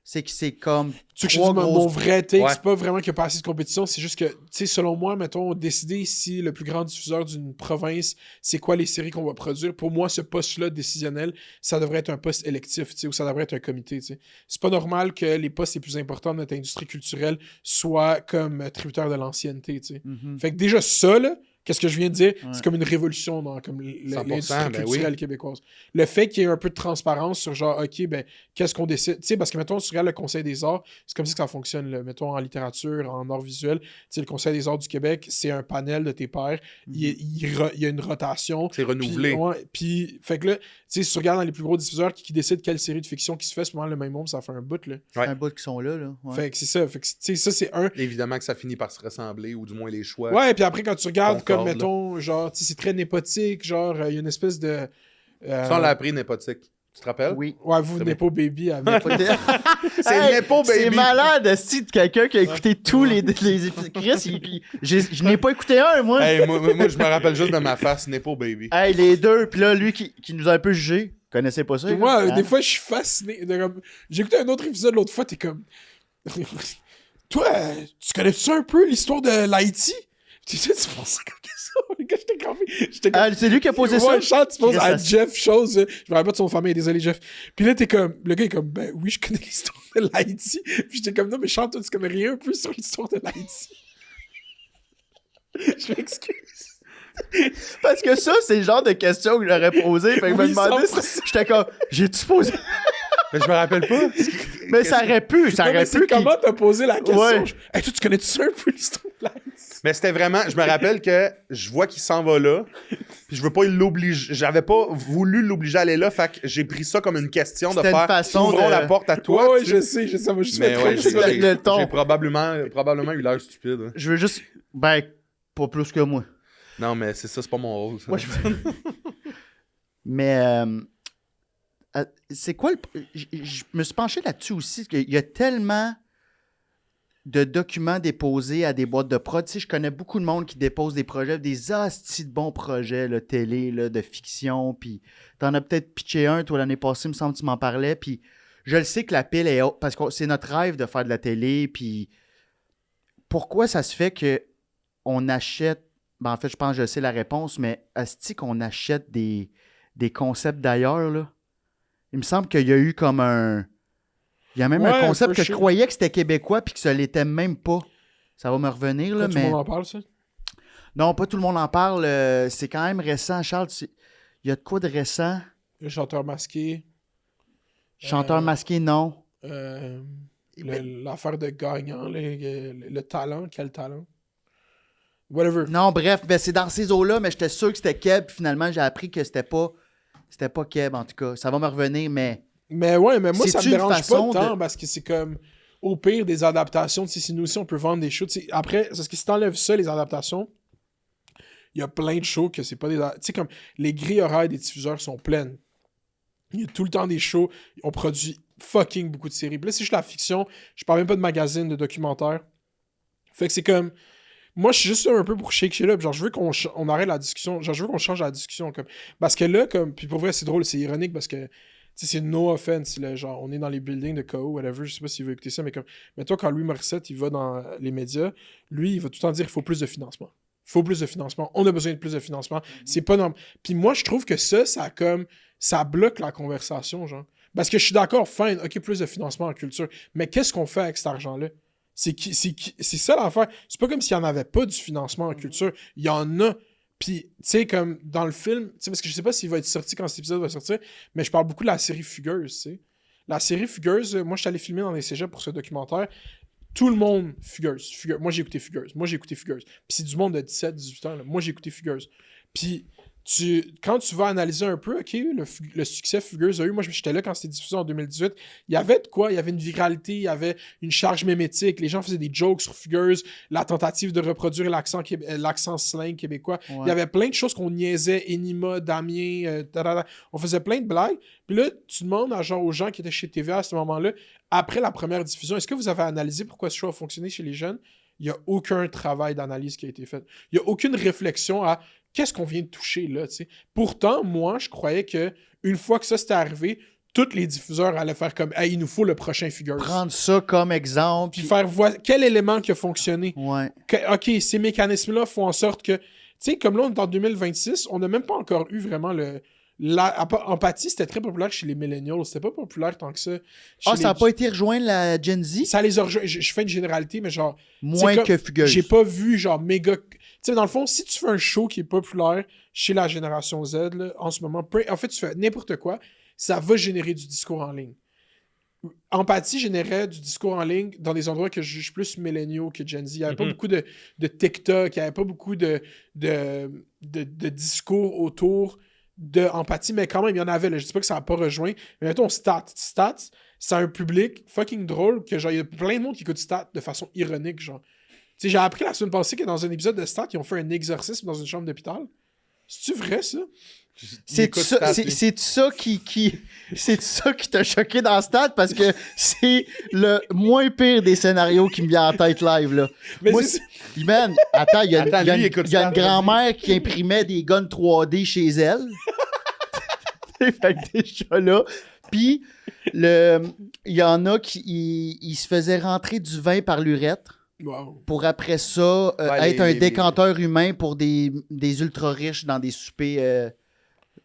C'est que c'est comme Tu sais que je trois dis mon grosses... vrai take, Ouais. c'est pas vraiment qu'il n'y a pas assez de compétition, c'est juste que, tu sais, selon moi, mettons, décider si le plus grand diffuseur d'une province, c'est quoi les séries qu'on va produire. Pour moi, ce poste-là décisionnel, ça devrait être un poste électif, tu sais, ou ça devrait être un comité, tu sais. C'est pas normal que les postes les plus importants de notre industrie culturelle soient comme tributaires de l'ancienneté, tu sais. Mhm. Fait que déjà, ça, là, qu'est-ce que je viens de dire? Ouais. C'est comme une révolution dans comme 100%, l'industrie ben culturelle oui. québécoise. Le fait qu'il y ait un peu de transparence sur genre, OK, ben, qu'est-ce qu'on décide? Tu sais, parce que, mettons, tu regardes le Conseil des arts, c'est comme ça que ça fonctionne, là. Mettons, en littérature, en art visuel. Tu sais, le Conseil des arts du Québec, c'est un panel de tes pairs. Il y a une rotation. C'est renouvelé. Puis, fait que là, tu sais, si tu regardes dans les plus gros diffuseurs qui décident quelle série de fiction qui se fait, à ce moment le même monde, ça fait un bout, là. C'est Ouais. un bout qui sont là. Ouais. Fait que c'est ça. Fait que, tu sais, ça, c'est un. Évidemment que ça finit par se ressembler, ou du moins les choix. Ouais, puis après, quand tu regardes, Concorde, comme, là. mettons, genre, tu sais, c'est très népotique, genre, il y a une espèce de... Ça, on l'a appris népotique. Tu te rappelles? Oui. Ouais, vous C'est Nepo Baby avec... C'est Hey, Nepo C'est Baby. malade, esti, de quelqu'un qui a écouté tous les épisodes. Chris, je n'ai pas écouté un, moi. Hey, moi, je me rappelle juste de ma face, Nepo Baby. Hey, les deux, puis là, lui qui nous a un peu jugé, connaissait pas ça. Puis lui? moi, Hein? des fois, je suis fasciné. J'ai écouté un autre épisode l'autre fois, t'es comme... Toi, tu connais ça un peu, l'histoire de l'Haïti? Tu sais, tu penses ça comme ça? Les gars, j'étais comme... Ah, c'est lui qui a posé ça. Ouais, Charles, tu poses à Chris, Jeff chose. Je me rappelle pas de son famille, désolé Jeff. Puis là, t'es comme, le gars est comme, ben oui, je connais l'histoire de l'Haïti. Puis j'étais comme, non, mais Charles, toi, tu connais rien un peu sur l'histoire de l'Haïti. Je m'excuse. Parce que ça, c'est le genre de question que j'aurais posé. Fait que je me Oui, demandais, 100%. j'étais comme, j'ai-tu posé? Mais je me rappelle pas. Mais ça aurait pu, ça Non, mais aurait c'est pu. qu'il- comment t'as posé la question? Ouais. Hey, toi, tu connais-tu ça un peu l'histoire de l'Haïti? Mais c'était vraiment... Je me rappelle que je vois qu'il s'en va là, puis je veux pas l'obliger... J'avais pas voulu l'obliger à aller là, fait que j'ai pris ça comme une question de C'était une faire... façon Ouvrons de- la porte à toi. Ouais, tu sais. je sais, ça m'a juste Mais fait ouais, trop j'ai- rire. le ton. j'ai probablement eu l'air stupide. hein. Je veux juste. Ben, pas plus que moi. Non, mais c'est ça, c'est pas mon rôle. ça. Moi, je- Mais. C'est quoi le. Je me suis penché là-dessus aussi. Qu'il y a tellement de documents déposés à des boîtes de prod. Tu sais, je connais beaucoup de monde qui dépose des projets, des hosties de bons projets, là, télé, là, de fiction. Puis t'en as peut-être pitché un, toi, l'année passée, il me semble que tu m'en parlais. Puis je le sais que la pile est haute, parce que c'est notre rêve de faire de la télé. Puis pourquoi ça se fait que on achète. Ben, en fait, je pense que je sais la réponse, mais est-ce qu'on achète des concepts d'ailleurs, là? Il me semble qu'il y a eu comme un. Il y a même un Ouais, concept for que je sure. croyais que c'était québécois puis que ça l'était même pas. Ça va me revenir, là, Tout le mais. monde en parle, ça? Non, pas tout le monde en parle. C'est quand même récent, Charles. Il y a de quoi de récent? Le chanteur masqué. Chanteur masqué, non. L'affaire de gagnant, le talent, quel talent? Whatever. Non, bref, ben, c'est dans ces eaux-là, mais j'étais sûr que c'était Keb. Puis finalement, j'ai appris que c'était pas Keb, en tout cas. Ça va me revenir, mais. Mais ouais, mais moi, ça me C'est-tu une dérange façon pas tant de- parce que c'est comme, au pire, des adaptations. Tu sais, si nous aussi, on peut vendre des shows. Tu sais, après, c'est parce que si t'enlèves ça, les adaptations, il y a plein de shows que c'est pas des. Tu sais, comme les grilles horaires des diffuseurs sont pleines. Il y a tout le temps des shows. On produit fucking beaucoup de séries. Puis là, c'est juste la fiction. Je parle même pas de magazines, de documentaires. Fait que c'est comme. Moi, je suis juste un peu pour shake shit up. Genre, je veux on arrête la discussion. Genre, je veux qu'on change la discussion. Comme... Parce que là, comme. Puis pour vrai, c'est drôle, c'est ironique parce que. Tu sais, c'est no offense, là, genre, on est dans les buildings de KO, whatever, je sais pas s'il veut écouter ça, mais comme, mettons, quand Louis Morissette, il va dans les médias, lui, il va tout le temps dire qu'il faut plus de financement. Il faut plus de financement. On a besoin de plus de financement. C'est pas normal. Puis moi, je trouve que ça bloque la conversation, genre. Parce que je suis d'accord, fine, ok, plus de financement en culture, mais qu'est-ce qu'on fait avec cet argent-là? C'est ça l'affaire. C'est pas comme s'il n'y en avait pas du financement en culture. Il y en a. Puis, tu sais, comme dans le film, tu sais, parce que je sais pas s'il va être sorti quand cet épisode va sortir, mais je parle beaucoup de la série Fugueuse, tu sais. La série Fugueuse, moi, je suis allé filmer dans les cégeps pour ce documentaire. Tout le monde, Fugueuse. Moi, j'ai écouté Fugueuse. Puis c'est du monde de 17, 18 ans, là. Moi, j'ai écouté Fugueuse. Puis, quand tu vas analyser un peu, OK, le succès Fugueuse a eu, moi, j'étais là quand c'était diffusé en 2018, il y avait de quoi? Il y avait une viralité, il y avait une charge mémétique, les gens faisaient des jokes sur Fugueuse, la tentative de reproduire l'accent slang québécois. Ouais. Il y avait plein de choses qu'on niaisait, Enima, Damien, on faisait plein de blagues. Puis là, tu demandes aux gens qui étaient chez TVA à ce moment-là, après la première diffusion, est-ce que vous avez analysé pourquoi ce show a fonctionné chez les jeunes? Il n'y a aucun travail d'analyse qui a été fait. Il n'y a aucune réflexion à qu'est-ce qu'on vient de toucher là, tu sais. Pourtant, moi, je croyais que une fois que ça s'était arrivé, tous les diffuseurs allaient faire comme « Hey, il nous faut le prochain Fugueuse ». Prendre ça comme exemple. Puis faire voir quel élément qui a fonctionné. Ouais. OK, ces mécanismes-là font en sorte que... Tu sais, comme là, on est en 2026, on n'a même pas encore eu vraiment empathie, c'était très populaire chez les millennials. C'était pas populaire tant que ça. Ça n'a pas été rejoindre la Gen Z? Ça les a rejoints. Je fais une généralité, mais genre... Moins que Fugueuse. J'ai pas vu genre méga... Tu sais, dans le fond, si tu fais un show qui est populaire chez la génération Z, là, en ce moment, en fait, tu fais n'importe quoi, ça va générer du discours en ligne. Empathie générait du discours en ligne dans des endroits que je juge plus milléniaux que Gen Z. Il n'y avait pas beaucoup de TikTok, il n'y avait pas beaucoup de discours autour d'empathie, mais quand même, il y en avait. Là. Je ne dis pas que ça n'a pas rejoint. Mais mettons, Stats, c'est un public fucking drôle que genre, il y a plein de monde qui écoute Stats de façon ironique. Genre. Tu sais, j'ai appris la semaine passée que dans un épisode de Stats, ils ont fait un exorcisme dans une chambre d'hôpital. C'est-tu vrai, ça? C'est ça qui t'a choqué dans Stade parce que c'est le moins pire des scénarios qui me vient en tête live là. Mais moi, man, attends, il y a une grand-mère qui imprimait des guns 3D chez elle. Fait que déjà là. Puis il y en a qui ils se faisaient rentrer du vin par l'urètre. Wow. Pour après ça être un décanteur humain pour des ultra riches dans des soupers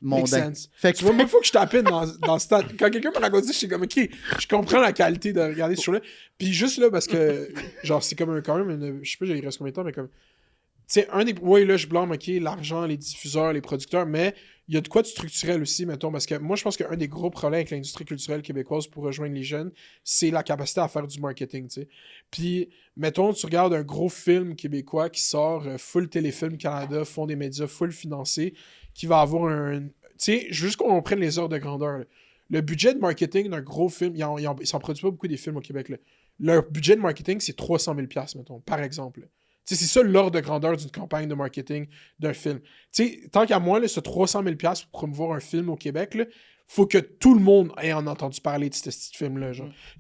mondains. Fait que tu vois, moi, il faut que je tapine dans ce stade. Quand quelqu'un me raconte ça, je suis comme, OK, je comprends la qualité de regarder ce show-là. Puis juste là, parce que, genre, c'est comme quand même, je sais pas, il reste combien de temps, mais comme, tu sais, oui, là, je blâme, OK, l'argent, les diffuseurs, les producteurs, mais il y a de quoi de structurel aussi, mettons, parce que moi, je pense qu'un des gros problèmes avec l'industrie culturelle québécoise pour rejoindre les jeunes, c'est la capacité à faire du marketing, tu sais. Puis, mettons, tu regardes un gros film québécois qui sort, full Téléfilm Canada, Fonds des médias, full financé, qui va avoir un... Tu sais, juste qu'on prenne les ordres de grandeur, là. Le budget de marketing d'un gros film, ils s'en produisent pas beaucoup des films au Québec, là. Leur budget de marketing, c'est 300 000 $, mettons, par exemple, là. C'est ça l'ordre de grandeur d'une campagne de marketing d'un film. T'sais, tant qu'à moi, là, ce 300 000 $ pour promouvoir un film au Québec, il faut que tout le monde ait entendu parler de ce petit film-là.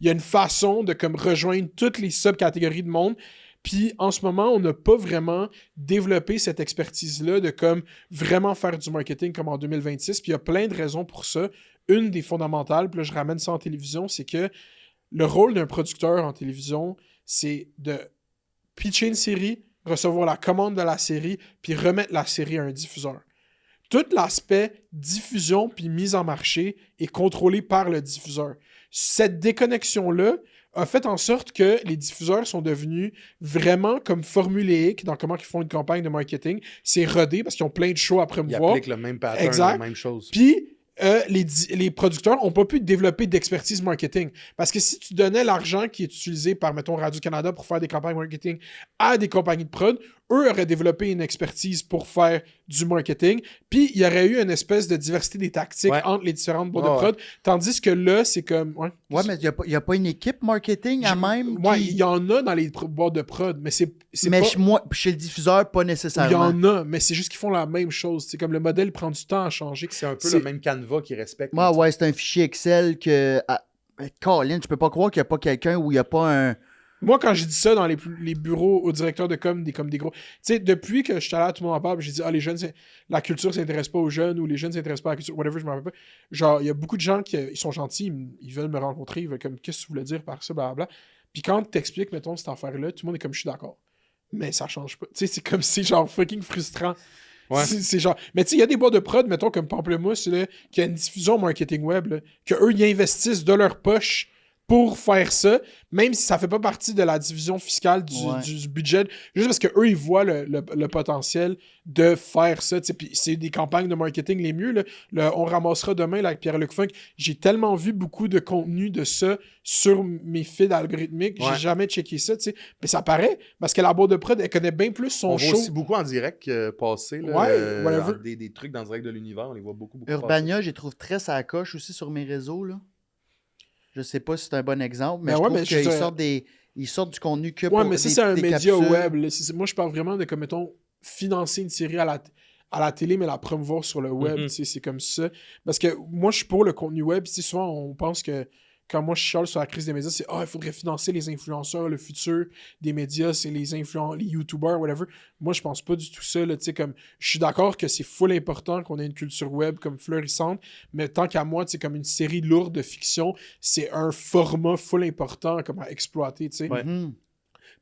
Il y a une façon de comme, rejoindre toutes les subcatégories de monde. Puis en ce moment, on n'a pas vraiment développé cette expertise-là de comme vraiment faire du marketing comme en 2026. Puis il y a plein de raisons pour ça. Une des fondamentales, puis là je ramène ça en télévision, c'est que le rôle d'un producteur en télévision, c'est de pitcher une série, recevoir la commande de la série, puis remettre la série à un diffuseur. Tout l'aspect diffusion puis mise en marché est contrôlé par le diffuseur. Cette déconnexion-là a fait en sorte que les diffuseurs sont devenus vraiment comme formuléiques dans comment ils font une campagne de marketing. C'est rodé parce qu'ils ont plein de shows à promouvoir. Ils appliquent le même pattern, la même chose. Puis, les producteurs n'ont pas pu développer d'expertise marketing. Parce que si tu donnais l'argent qui est utilisé par, mettons, Radio-Canada pour faire des campagnes marketing à des compagnies de prod, eux auraient développé une expertise pour faire du marketing, puis il y aurait eu une espèce de diversité des tactiques entre les différentes boîtes de prod, tandis que là, c'est comme... Ouais, mais il n'y a pas une équipe marketing à même? Ouais, il y en a dans les boîtes de prod, mais c'est mais pas... chez le diffuseur, pas nécessairement. Il y en a, mais c'est juste qu'ils font la même chose. C'est comme le modèle prend du temps à changer. C'est un peu le même canevas qu'ils respectent. Ouais, c'est un fichier Excel que... Colin, tu peux pas croire qu'il n'y a pas quelqu'un où il n'y a pas un... Moi, quand j'ai dit ça dans les bureaux au directeur de com, des gros... Tu sais, depuis que je suis allé à Tout le monde en parle, j'ai dit, les jeunes, la culture s'intéresse pas aux jeunes ou les jeunes s'intéressent pas à la culture, whatever, je m'en rappelle pas. Genre, il y a beaucoup de gens qui ils sont gentils, ils veulent me rencontrer, ils veulent comme, qu'est-ce que tu voulais dire par ça, blablabla. Puis quand tu t'expliques, mettons, cette affaire-là, tout le monde est comme, je suis d'accord. Mais ça change pas. Tu sais, c'est comme si, genre, fucking frustrant. Ouais. C'est genre... Mais tu sais, il y a des boîtes de prod, mettons, comme Pamplemousse, là, qui a une diffusion marketing web, là, qu'eux, ils investissent de leur poche pour faire ça, même si ça fait pas partie de la division fiscale du budget, juste parce qu'eux, ils voient le potentiel de faire ça. Puis c'est des campagnes de marketing les mieux. On ramassera demain là, avec Pierre-Luc Funk. J'ai tellement vu beaucoup de contenu de ça sur mes feeds algorithmiques. J'ai jamais checké ça. T'sais. Mais ça paraît, parce que la boîte de prod, elle connaît bien plus son show. On voit aussi beaucoup en direct passer. Là, des trucs dans direct de l'univers, on les voit beaucoup Urbania, je les trouve très ça coche aussi sur mes réseaux. Là. Je sais pas si c'est un bon exemple, mais je trouve qu'ils sortent du contenu que pour mais ça, c'est un média web. Là. Moi, je parle vraiment de, comme, mettons, financer une série à la télé, mais la promouvoir sur le web. C'est comme ça. Parce que moi, je suis pour le contenu web. Souvent, on pense que quand moi je chiale sur la crise des médias, c'est il faudrait financer les influenceurs, le futur des médias, c'est les YouTubers, whatever. Moi, je pense pas du tout ça. Là, comme, je suis d'accord que c'est full important qu'on ait une culture web comme florissante, mais tant qu'à moi, comme une série lourde de fiction, c'est un format full important comme à exploiter. Ouais.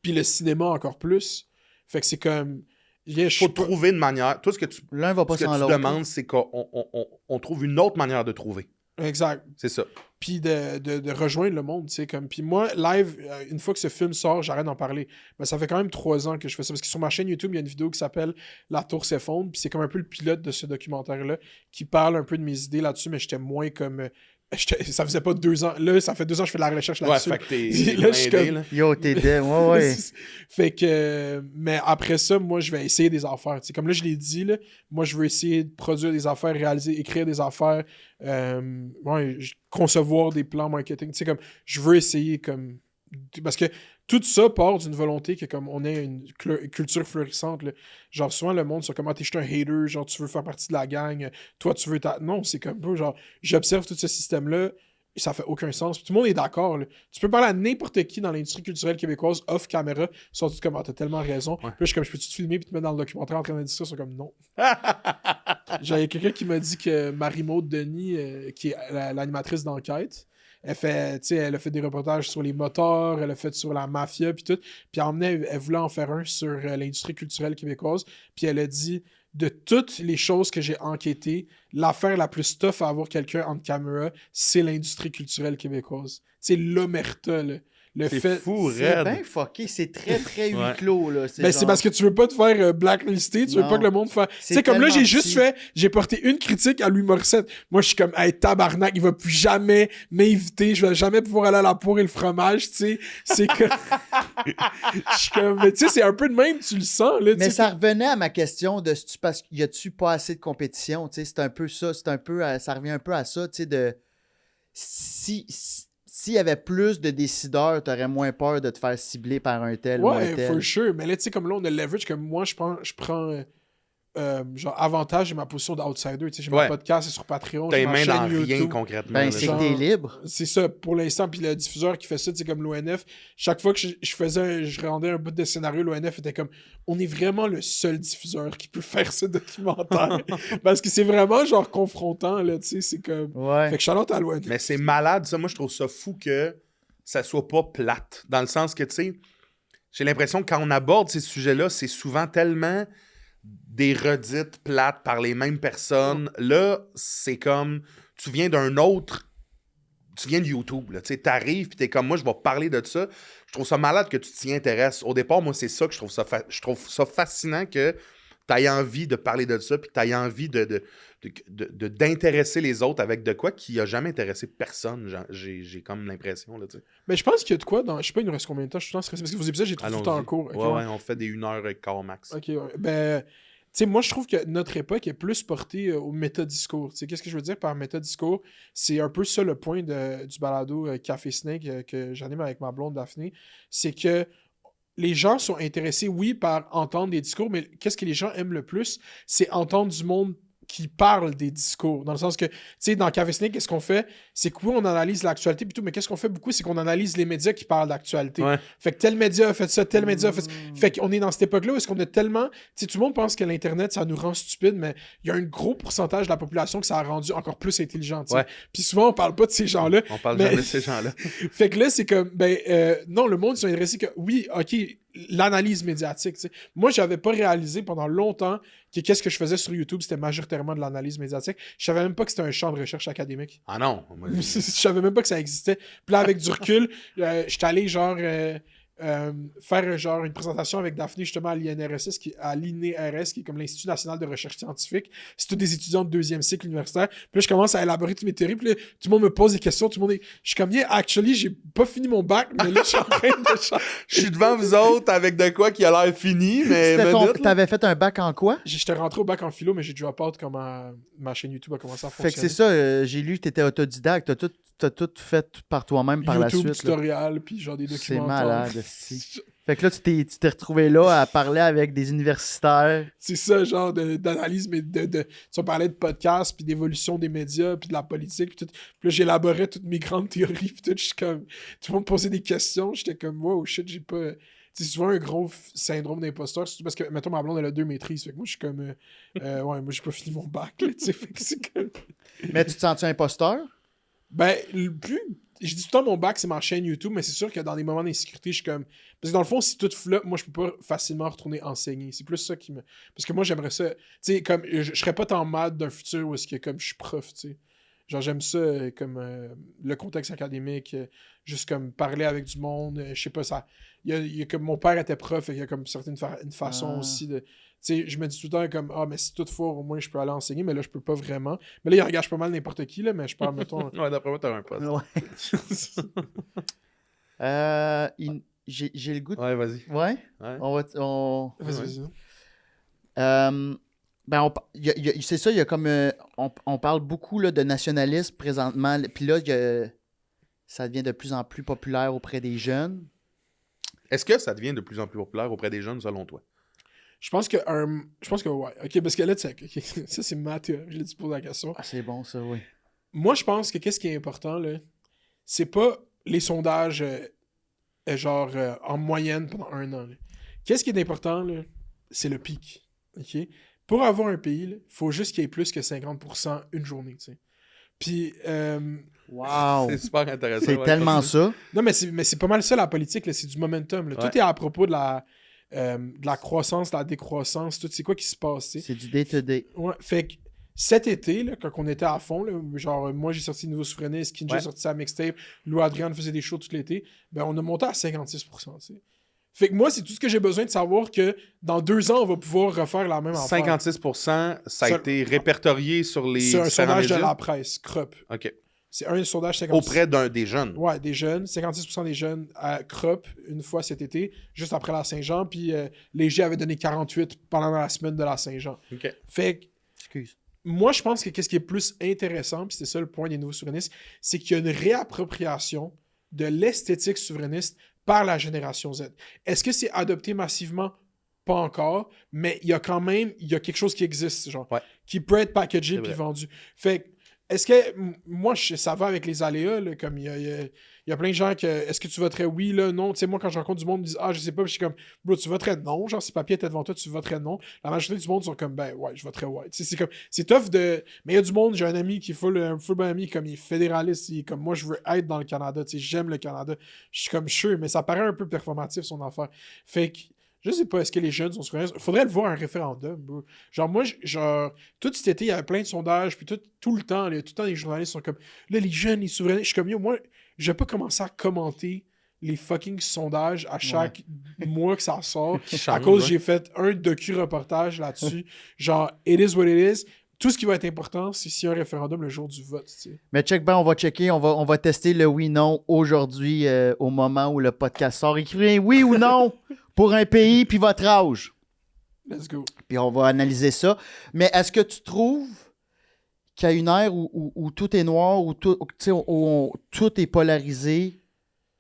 Puis le cinéma encore plus. Fait que c'est comme. Il faut trouver une manière. Tout ce que tu, L'un va pas ce que sans tu l'autre. demandes, c'est qu'on trouve une autre manière de trouver. Exact. C'est ça. Puis de rejoindre le monde, tu sais, comme... Puis moi, live, une fois que ce film sort, j'arrête d'en parler. Mais ça fait quand même 3 ans que je fais ça, parce que sur ma chaîne YouTube, il y a une vidéo qui s'appelle « La tour s'effondre », puis c'est comme un peu le pilote de ce documentaire-là, qui parle un peu de mes idées là-dessus, mais j'étais moins comme... ça faisait pas 2 ans. Là, ça fait 2 ans que je fais de la recherche là-dessus. Ouais, fait que t'es là, je suis blindé, comme... là. Yo, t'es dead. Ouais. Fait que... Mais après ça, moi, je vais essayer des affaires. T'sais, comme là, je l'ai dit, là, moi, je veux essayer de produire des affaires, réaliser, écrire des affaires, concevoir des plans marketing. T'sais, comme, je veux essayer comme... Parce que tout ça part d'une volonté que comme on ait une culture florissante. Là. Genre souvent le monde c'est comme t'es juste un hater, genre tu veux faire partie de la gang, toi tu veux Non, c'est comme peu genre j'observe tout ce système-là, et ça fait aucun sens. Puis tout le monde est d'accord. Là. Tu peux parler à n'importe qui dans l'industrie culturelle québécoise off caméra, ils sont tous comme t'as tellement raison. Ouais. Puis là, je suis comme je peux-tu te filmer puis te mettre dans le documentaire en train de dire ça, ils sont comme non. Genre il y a quelqu'un qui m'a dit que Marie-Maude Denis, qui est l'animatrice d'enquête, elle a fait des reportages sur les moteurs, elle a fait sur la mafia, puis tout. Puis elle voulait en faire un sur l'industrie culturelle québécoise. Puis elle a dit, de toutes les choses que j'ai enquêtées, l'affaire la plus tough à avoir quelqu'un en caméra, c'est l'industrie culturelle québécoise. C'est l'omerta, là. C'est fou, C'est raide. bien fucké. C'est très, très huis Ouais. clos. Là. Ben, c'est parce que tu veux pas te faire blacklister, tu veux Non. pas que le monde fasse. Tu C'est sais, comme là, tellement j'ai porté une critique à Louis Morissette. Moi, je suis comme, hey, tabarnak, il va plus jamais m'inviter, je vais jamais pouvoir aller à la poire et le fromage, tu sais. C'est que. Je suis comme, mais tu sais, c'est un peu de même, tu le sens, là, tu Mais sais. ça revenait à ma question de parce qu'il y a-tu pas assez de compétition, tu sais, c'est un peu ça, ça revient un peu à ça, tu sais, de s'il y avait plus de décideurs, t'aurais moins peur de te faire cibler par un tel ou un Ouais, tel. for sure. Mais là, tu sais, comme là, on a le leverage, comme moi, je prends genre avantage de ma position d'outsider. Tu sais, j'ai mon Ouais. podcast, c'est sur Patreon, T'as j'ai les ma mains dans chaîne rien YouTube. concrètement. Ben, là, c'est genre. que t'es libre. C'est ça, pour l'instant. Puis le diffuseur qui fait ça, c'est comme l'ONF. Chaque fois que je rendais un bout de scénario, l'ONF était comme, on est vraiment le seul diffuseur qui peut faire ce documentaire. Parce que c'est vraiment genre confrontant, là, tu sais, c'est comme... Ouais. Fait que shout-out à l'ONF. Mais c'est malade, ça. Moi, je trouve ça fou que ça soit pas plate. Dans le sens que, tu sais, j'ai l'impression que quand on aborde ces sujets-là, c'est souvent tellement des redites plates par les mêmes personnes. Là, c'est comme, tu viens d'un autre... Tu viens de YouTube, là. Tu sais, t'arrives, puis t'es comme, moi, je vais parler de ça. Je trouve ça malade que tu t'y intéresses. Au départ, moi, c'est ça que je trouve ça... Je trouve ça fascinant que t'aies envie de parler de ça, puis t'aies envie d'intéresser les autres avec de quoi qui a jamais intéressé personne, j'ai comme l'impression, là, tu sais. Mais je pense qu'il y a de quoi dans... Je sais pas, il nous reste combien de temps? Je suis tout le temps stressé. Parce que vos épisodes, j'ai tout le temps en Allons-y. cours. Ok, Ouais, on fait des 1h15 max. Ok, ouais. Ben, tu sais, moi, je trouve que notre époque est plus portée au métadiscours. Tu sais, qu'est-ce que je veux dire par métadiscours? C'est un peu ça le point du balado Café Snake que j'anime avec ma blonde Daphné. C'est que les gens sont intéressés, oui, par entendre des discours, mais qu'est-ce que les gens aiment le plus? C'est entendre du monde qui parle des discours. Dans le sens que, tu sais, dans Café Snake, qu'est-ce qu'on fait? C'est que oui, on analyse l'actualité plutôt, mais qu'est-ce qu'on fait beaucoup? C'est qu'on analyse les médias qui parlent d'actualité. Ouais. Fait que tel média a fait ça, tel média a fait ça. Fait qu'on est dans cette époque-là où est-ce qu'on a tellement... Tu sais, tout le monde pense que l'Internet, ça nous rend stupides, mais il y a un gros pourcentage de la population que ça a rendu encore plus intelligent, tu sais. Ouais. Puis souvent, on parle pas de ces gens-là. On parle Mais- jamais de ces gens-là. Fait que là, c'est comme, non, le monde, ils sont intéressés que, oui, OK, l'analyse médiatique, tu sais. Moi, j'avais pas réalisé pendant longtemps que qu'est-ce que je faisais sur YouTube, c'était majoritairement de l'analyse médiatique. Je savais même pas que c'était un champ de recherche académique. Ah non. Moi, Je savais même pas que ça existait. Puis là, avec du recul, j'étais allé genre faire genre une présentation avec Daphné justement à l'INRS, qui est comme l'Institut national de recherche scientifique. C'est tous des étudiants de 2e cycle universitaire. Puis là, je commence à élaborer toutes mes théories. Puis là, tout le monde me pose des questions. Tout le monde est... Je suis comme, yeah, actually, j'ai pas fini mon bac, mais là, je suis en train de... je suis devant vous autres avec de quoi qui a l'air fini, mais minute, là. T'avais fait un bac en quoi? J'étais rentré au bac en philo, mais j'ai drop out quand ma chaîne YouTube a commencé à fonctionner. Fait que c'est ça, j'ai lu que t'étais autodidacte, t'as tout fait par toi-même par la YouTube suite. là. tutoriel, puis genre des C'est documentaires. malade, si. Fait que là, tu t'es retrouvé là à parler avec des universitaires. C'est ça, genre d'analyse, mais tu parlais de podcast, puis d'évolution des médias, puis de la politique, puis tout. Puis là, j'élaborais toutes mes grandes théories, puis tout. Je suis comme... Tout le monde me posait des questions, j'étais comme, wow, shit, j'ai pas... C'est souvent un gros syndrome d'imposteur, surtout parce que, mettons, ma blonde, elle a 2 maîtrises. Fait que moi, je suis comme... ouais, moi, j'ai pas fini mon bac, là, tu sais. Fait que c'est comme... Mais tu te sens-tu imposteur? Ben, plus... Je dis tout le temps mon bac, c'est ma chaîne YouTube, mais c'est sûr que dans des moments d'insécurité, je suis comme... Parce que dans le fond, si tout floppe, moi, je peux pas facilement retourner enseigner. C'est plus ça qui me... Parce que moi, j'aimerais ça... Tu sais, comme... Je serais pas tant mal d'un futur où est-ce que, comme, je suis prof, tu sais. Genre, j'aime ça, comme, le contexte académique, juste, comme, parler avec du monde, je sais pas, ça... Il y a comme... Mon père était prof, il y a, comme, une façon aussi de... Tu sais, je me dis tout le temps comme, ah, mais si toutefois, au moins, je peux aller enseigner, mais là, je peux pas vraiment. Mais là, il engage pas mal n'importe qui, là, mais je parle, mettons... Ouais, d'après moi, t'as un poste. Ouais. J'ai le goût de... Ouais, vas-y. Ouais? Ouais. Vas-y. Ben, c'est ça, il y a comme... on parle beaucoup là, de nationalisme présentement, puis là, ça devient de plus en plus populaire auprès des jeunes. Est-ce que ça devient de plus en plus populaire auprès des jeunes, selon toi? Je pense que ouais. OK, parce que là, tu sais, okay, ça, c'est ma théorie. Je l'ai dit pour la question. Ah, c'est bon, ça, oui. Moi, je pense que qu'est-ce qui est important, là, c'est pas les sondages, en moyenne pendant 1 an. Là. Qu'est-ce qui est important, là? C'est le pic. OK? Pour avoir un pays, il faut juste qu'il y ait plus que 50% une journée, tu sais. Puis... Wow! C'est super intéressant. C'est tellement ça. Non, mais c'est pas mal ça, la politique. Là. C'est du momentum. Là. Ouais. Tout est à propos de la croissance, de la décroissance, tout. C'est quoi qui se passe, tu sais. C'est du day-to-day. Ouais, fait que cet été, là, quand on était à fond, là, genre, moi j'ai sorti Nouveau Souverainiste, Kinja a sorti sa mixtape, Lou Adrian faisait des shows tout l'été, ben on a monté à 56%, tu sais. Fait que moi, c'est tout ce que j'ai besoin de savoir que dans 2 ans, on va pouvoir refaire la même affaire. 56%, ça a été répertorié sur les C'est un sondage médias? de la presse, CROP. OK. C'est un sondage 56%. Auprès des jeunes? Ouais, des jeunes. 56% des jeunes à CROP, une fois cet été, juste après la Saint-Jean, puis Léger avait donné 48 pendant la semaine de la Saint-Jean. OK. Fait que Excuse. moi, je pense que qu'est-ce qui est plus intéressant, puis c'est ça le point des nouveaux souverainistes, c'est qu'il y a une réappropriation de l'esthétique souverainiste par la génération Z. Est-ce que c'est adopté massivement? Pas encore, mais il y a quand même, il y a quelque chose qui existe, genre, qui peut être packagé puis vendu. Fait que, est-ce que, moi, ça va avec les aléas, là, comme il y a plein de gens que, est-ce que tu voterais oui, là, non? Tu sais, moi, quand je rencontre du monde, ils disent, ah, je sais pas, puis je suis comme, bro, tu voterais non? Genre, si le papier était devant toi, tu voterais non? La majorité du monde sont comme, ben, ouais, je voterais ouais. Tu sais, c'est comme, c'est tough de, mais il y a du monde, j'ai un ami qui est un full bon ami, comme il est fédéraliste, il est comme, moi, je veux être dans le Canada, tu sais, j'aime le Canada. Je suis comme, sure, mais ça paraît un peu performatif, son affaire. Fait que, je sais pas, est-ce que les jeunes sont souverainistes? Faudrait le voir un référendum, bro. Genre, moi, tout cet été, il y avait plein de sondages, puis tout le temps, les journalistes sont comme, là, les jeunes, les souverainistes. Je suis comme, yo, moi, je vais pas commencer à commenter les fucking sondages à chaque mois que ça sort. À cause, j'ai fait un docu-reportage là-dessus. Genre, it is what it is. Tout ce qui va être important, c'est s'il y a un référendum le jour du vote. Tu sais. Mais check bien, on va checker, on va tester le oui-non aujourd'hui au moment où le podcast sort. Écrivez oui ou non pour un pays puis votre âge. Let's go. Puis on va analyser ça. Mais est-ce que tu trouves qu'il y a une ère où tout est noir, où tout est polarisé,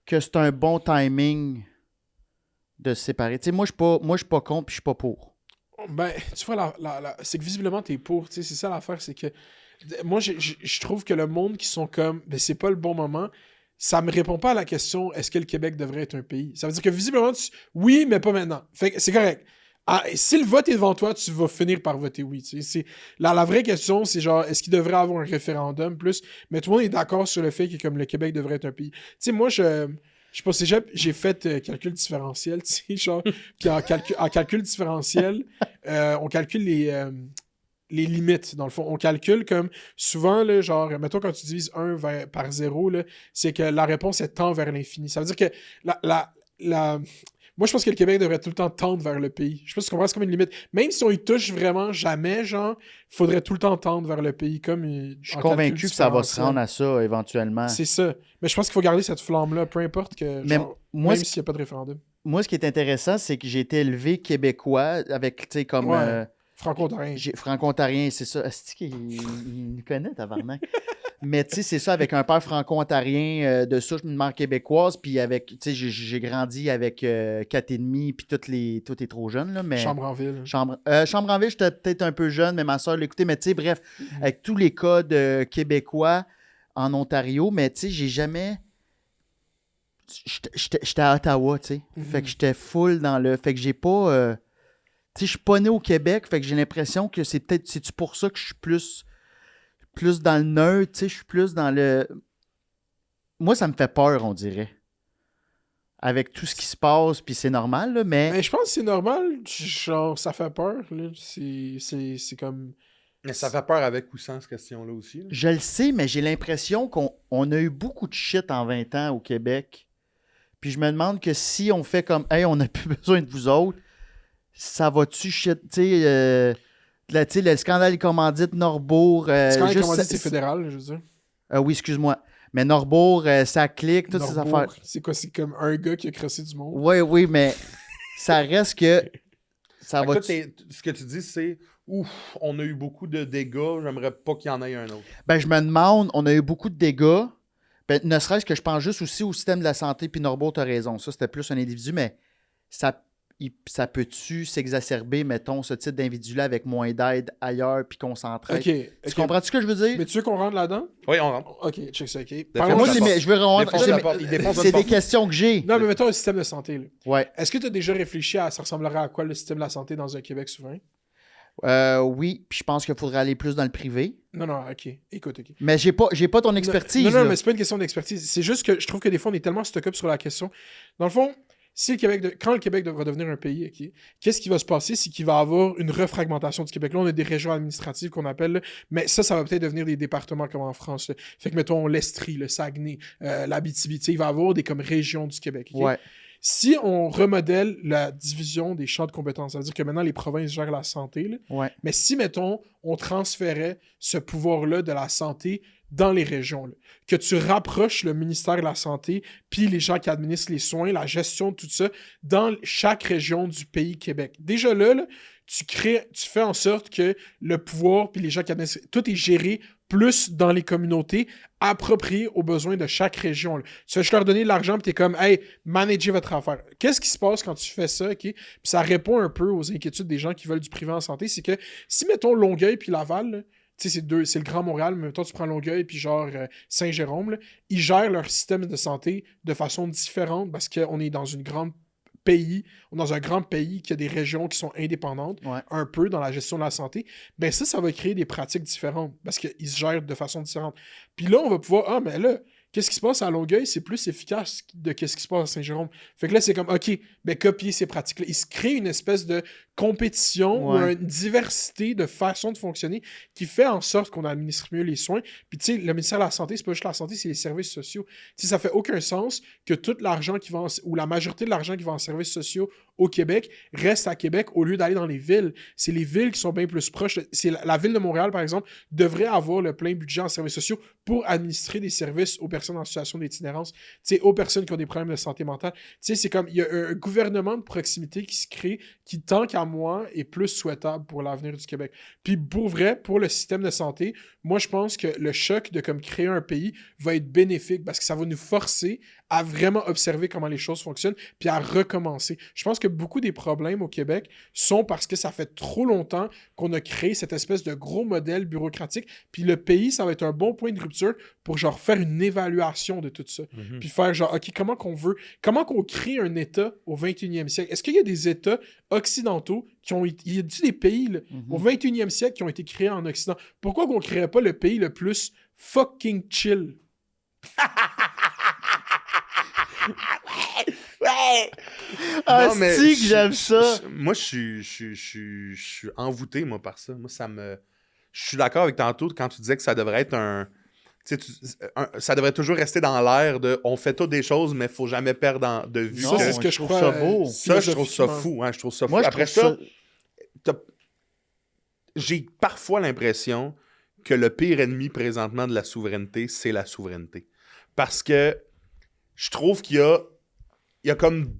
que c'est un bon timing de se séparer? Tu sais, moi, je suis pas contre puis je suis pas pour. Ben, tu vois, c'est que visiblement, t'es pour. Tu sais, c'est ça l'affaire, c'est que moi, je trouve que le monde qui sont comme, ben, c'est pas le bon moment, ça me répond pas à la question, est-ce que le Québec devrait être un pays? Ça veut dire que visiblement, oui, mais pas maintenant. Fait que c'est correct. Ah, si le vote est devant toi, tu vas finir par voter oui. Tu sais. La vraie question, c'est genre, est-ce qu'il devrait avoir un référendum plus? Mais tout le monde est d'accord sur le fait que comme le Québec devrait être un pays. Tu sais, moi, je sais pas si j'ai fait calcul différentiel, tu sais, genre, puis en calcul différentiel, on calcule les limites, dans le fond. On calcule comme, souvent, là, genre, mettons, quand tu divises 1 par 0, là, c'est que la réponse est tend vers l'infini. Ça veut dire que moi, je pense que le Québec devrait tout le temps tendre vers le pays. Je sais pas si tu comprends, c'est comme une limite. Même si on y touche vraiment jamais, genre, il faudrait tout le temps tendre vers le pays. Je suis convaincu que ça va se rendre à ça éventuellement. C'est ça. Mais je pense qu'il faut garder cette flamme-là, peu importe que, genre, même s'il n'y a pas de référendum. Moi, ce qui est intéressant, c'est que j'ai été élevé québécois avec, tu sais, comme... Franco-ontarien. Franco-ontarien, c'est ça. Est-ce qu'il nous connaît, tabarnak? Mais tu sais, c'est ça, avec un père franco-ontarien de souche mère québécoise, puis avec, tu sais, j'ai grandi avec 4,5, puis tout est trop jeune, là, mais... Chambre en ville. Chambre en ville, j'étais peut-être un peu jeune, mais ma soeur l'écoutait, mais tu sais, bref, avec tous les codes québécois en Ontario, mais tu sais, j'ai jamais... J'étais à Ottawa, tu sais. Fait que j'étais full dans le... Fait que j'ai pas... Tu sais, je suis pas né au Québec, fait que j'ai l'impression que c'est-tu pour ça que je suis plus dans le nerd, tu sais, je suis plus dans le... Moi, ça me fait peur, on dirait. Avec tout ce qui se passe, puis c'est normal, là, mais... Mais je pense que c'est normal. Genre, ça fait peur, là. C'est comme... Mais ça fait peur avec ou sans cette question-là aussi. Là. Je le sais, mais j'ai l'impression qu'on a eu beaucoup de shit en 20 ans au Québec. Puis je me demande que si on fait comme « Hey, on n'a plus besoin de vous autres », ça va-tu shit, tu sais... le scandale commandite Norbourg... le scandale juste commandite, ça- c'est fédéral, je veux dire. Oui, excuse-moi. Mais Norbourg, ça clique, toutes ces Norbourg, affaires. c'est quoi? C'est comme un gars qui a crossé du monde? Oui, mais ça reste que... Ça Fait que va... toi, ce que tu dis, c'est ouf, on a eu beaucoup de dégâts, j'aimerais pas qu'il y en ait un autre. Ben, je me demande, on a eu beaucoup de dégâts. Ben, ne serait-ce que je pense juste aussi au système de la santé, puis Norbourg, tu as raison. Ça, c'était plus un individu, mais ça peut-tu s'exacerber, mettons, ce type d'individu-là avec moins d'aide ailleurs, puis qu'on s'entraide? Ok. Tu comprends-tu ce que je veux dire? Mais tu veux qu'on rentre là-dedans? Oui, on rentre. Ok, check ça, ok. Moi, Parlons Moi, la c'est, porte. mais je veux vraiment... Défonce la porte, il défonce C'est la des porte. questions que j'ai. Non, mais mettons un système de santé, là. Ouais. Est-ce que tu as déjà réfléchi à ça ressemblerait à quoi le système de la santé dans un Québec souverain? Oui, puis je pense qu'il faudrait aller plus dans le privé. Non, ok. Écoute, ok. Mais j'ai pas ton expertise. Non, là. mais c'est pas une question d'expertise. C'est juste que je trouve que des fois, on est tellement stuck-up sur la question. Dans le fond, si le Québec quand le Québec va devenir un pays, ok, qu'est-ce qui va se passer? C'est qu'il va y avoir une refragmentation du Québec. Là, on a des régions administratives qu'on appelle, là, mais ça va peut-être devenir des départements comme en France. Là. Fait que, mettons, l'Estrie, le Saguenay, l'Abitibi, il va y avoir des comme régions du Québec. Ok? Ouais. Si on remodèle la division des champs de compétences, ça veut dire que maintenant, les provinces gèrent la santé, là. Ouais. Mais si, mettons, on transférait ce pouvoir-là de la santé dans les régions, là, que tu rapproches le ministère de la Santé, puis les gens qui administrent les soins, la gestion de tout ça, dans chaque région du pays Québec. Déjà là, tu fais en sorte que le pouvoir, puis les gens qui administrent, tout est géré plus dans les communautés, approprié aux besoins de chaque région. Là. Tu fais juste leur donner de l'argent, puis t'es comme, hey, managez votre affaire. Qu'est-ce qui se passe quand tu fais ça, ok? Puis ça répond un peu aux inquiétudes des gens qui veulent du privé en santé, c'est que si, mettons, Longueuil puis Laval, là, tu sais, c'est le Grand Montréal, mais toi, tu prends Longueuil puis genre Saint-Jérôme, là, ils gèrent leur système de santé de façon différente parce qu'on est dans un grand pays qui a des régions qui sont indépendantes, Ouais. un peu dans la gestion de la santé, ben ça va créer des pratiques différentes parce qu'ils se gèrent de façon différente. Puis là, on va pouvoir, mais là, qu'est-ce qui se passe à Longueuil, c'est plus efficace de qu'est-ce qui se passe à Saint-Jérôme. Fait que là, c'est comme, OK, ben copier ces pratiques-là. Il se crée une espèce de compétition ou une diversité de façons de fonctionner qui fait en sorte qu'on administre mieux les soins. Puis tu sais, le ministère de la Santé, c'est pas juste la santé, c'est les services sociaux. Tu sais, ça fait aucun sens que tout l'argent qui va ou la majorité de l'argent qui va en services sociaux au Québec reste à Québec au lieu d'aller dans les villes. C'est les villes qui sont bien plus proches. C'est la ville de Montréal, par exemple, devrait avoir le plein budget en services sociaux pour administrer des services aux personnes en situation d'itinérance, tu sais, aux personnes qui ont des problèmes de santé mentale. Tu sais, c'est comme, il y a un gouvernement de proximité qui se crée, qui, tant qu'à moi, est plus souhaitable pour l'avenir du Québec. Puis pour vrai, pour le système de santé, moi, je pense que le choc de comme créer un pays va être bénéfique parce que ça va nous forcer à vraiment observer comment les choses fonctionnent puis à recommencer. Je pense que beaucoup des problèmes au Québec sont parce que ça fait trop longtemps qu'on a créé cette espèce de gros modèle bureaucratique puis le pays, ça va être un bon point de rupture pour genre faire une évaluation de tout ça. Puis faire genre, OK, comment qu'on crée un État au 21e siècle? Est-ce qu'il y a des États occidentaux qui ont été... Il y a des pays là, au 21e siècle qui ont été créés en Occident. Pourquoi qu'on ne créerait pas le pays le plus fucking chill? Ouais! Ah, Non, mais si que j'aime ça! Moi, je suis envoûté, moi, par ça. Moi, je suis d'accord avec tantôt quand tu disais que ça devrait être ça devrait toujours rester dans l'air de on fait toutes des choses, mais il faut jamais perdre de vue. Non, Ça, c'est ce que je trouve crois. ça beau. Ça, je trouve ça fou. Hein, je trouve ça fou. Moi, je Après trouve ça... j'ai parfois l'impression que le pire ennemi présentement de la souveraineté, c'est la souveraineté. Parce que je trouve qu'il y a comme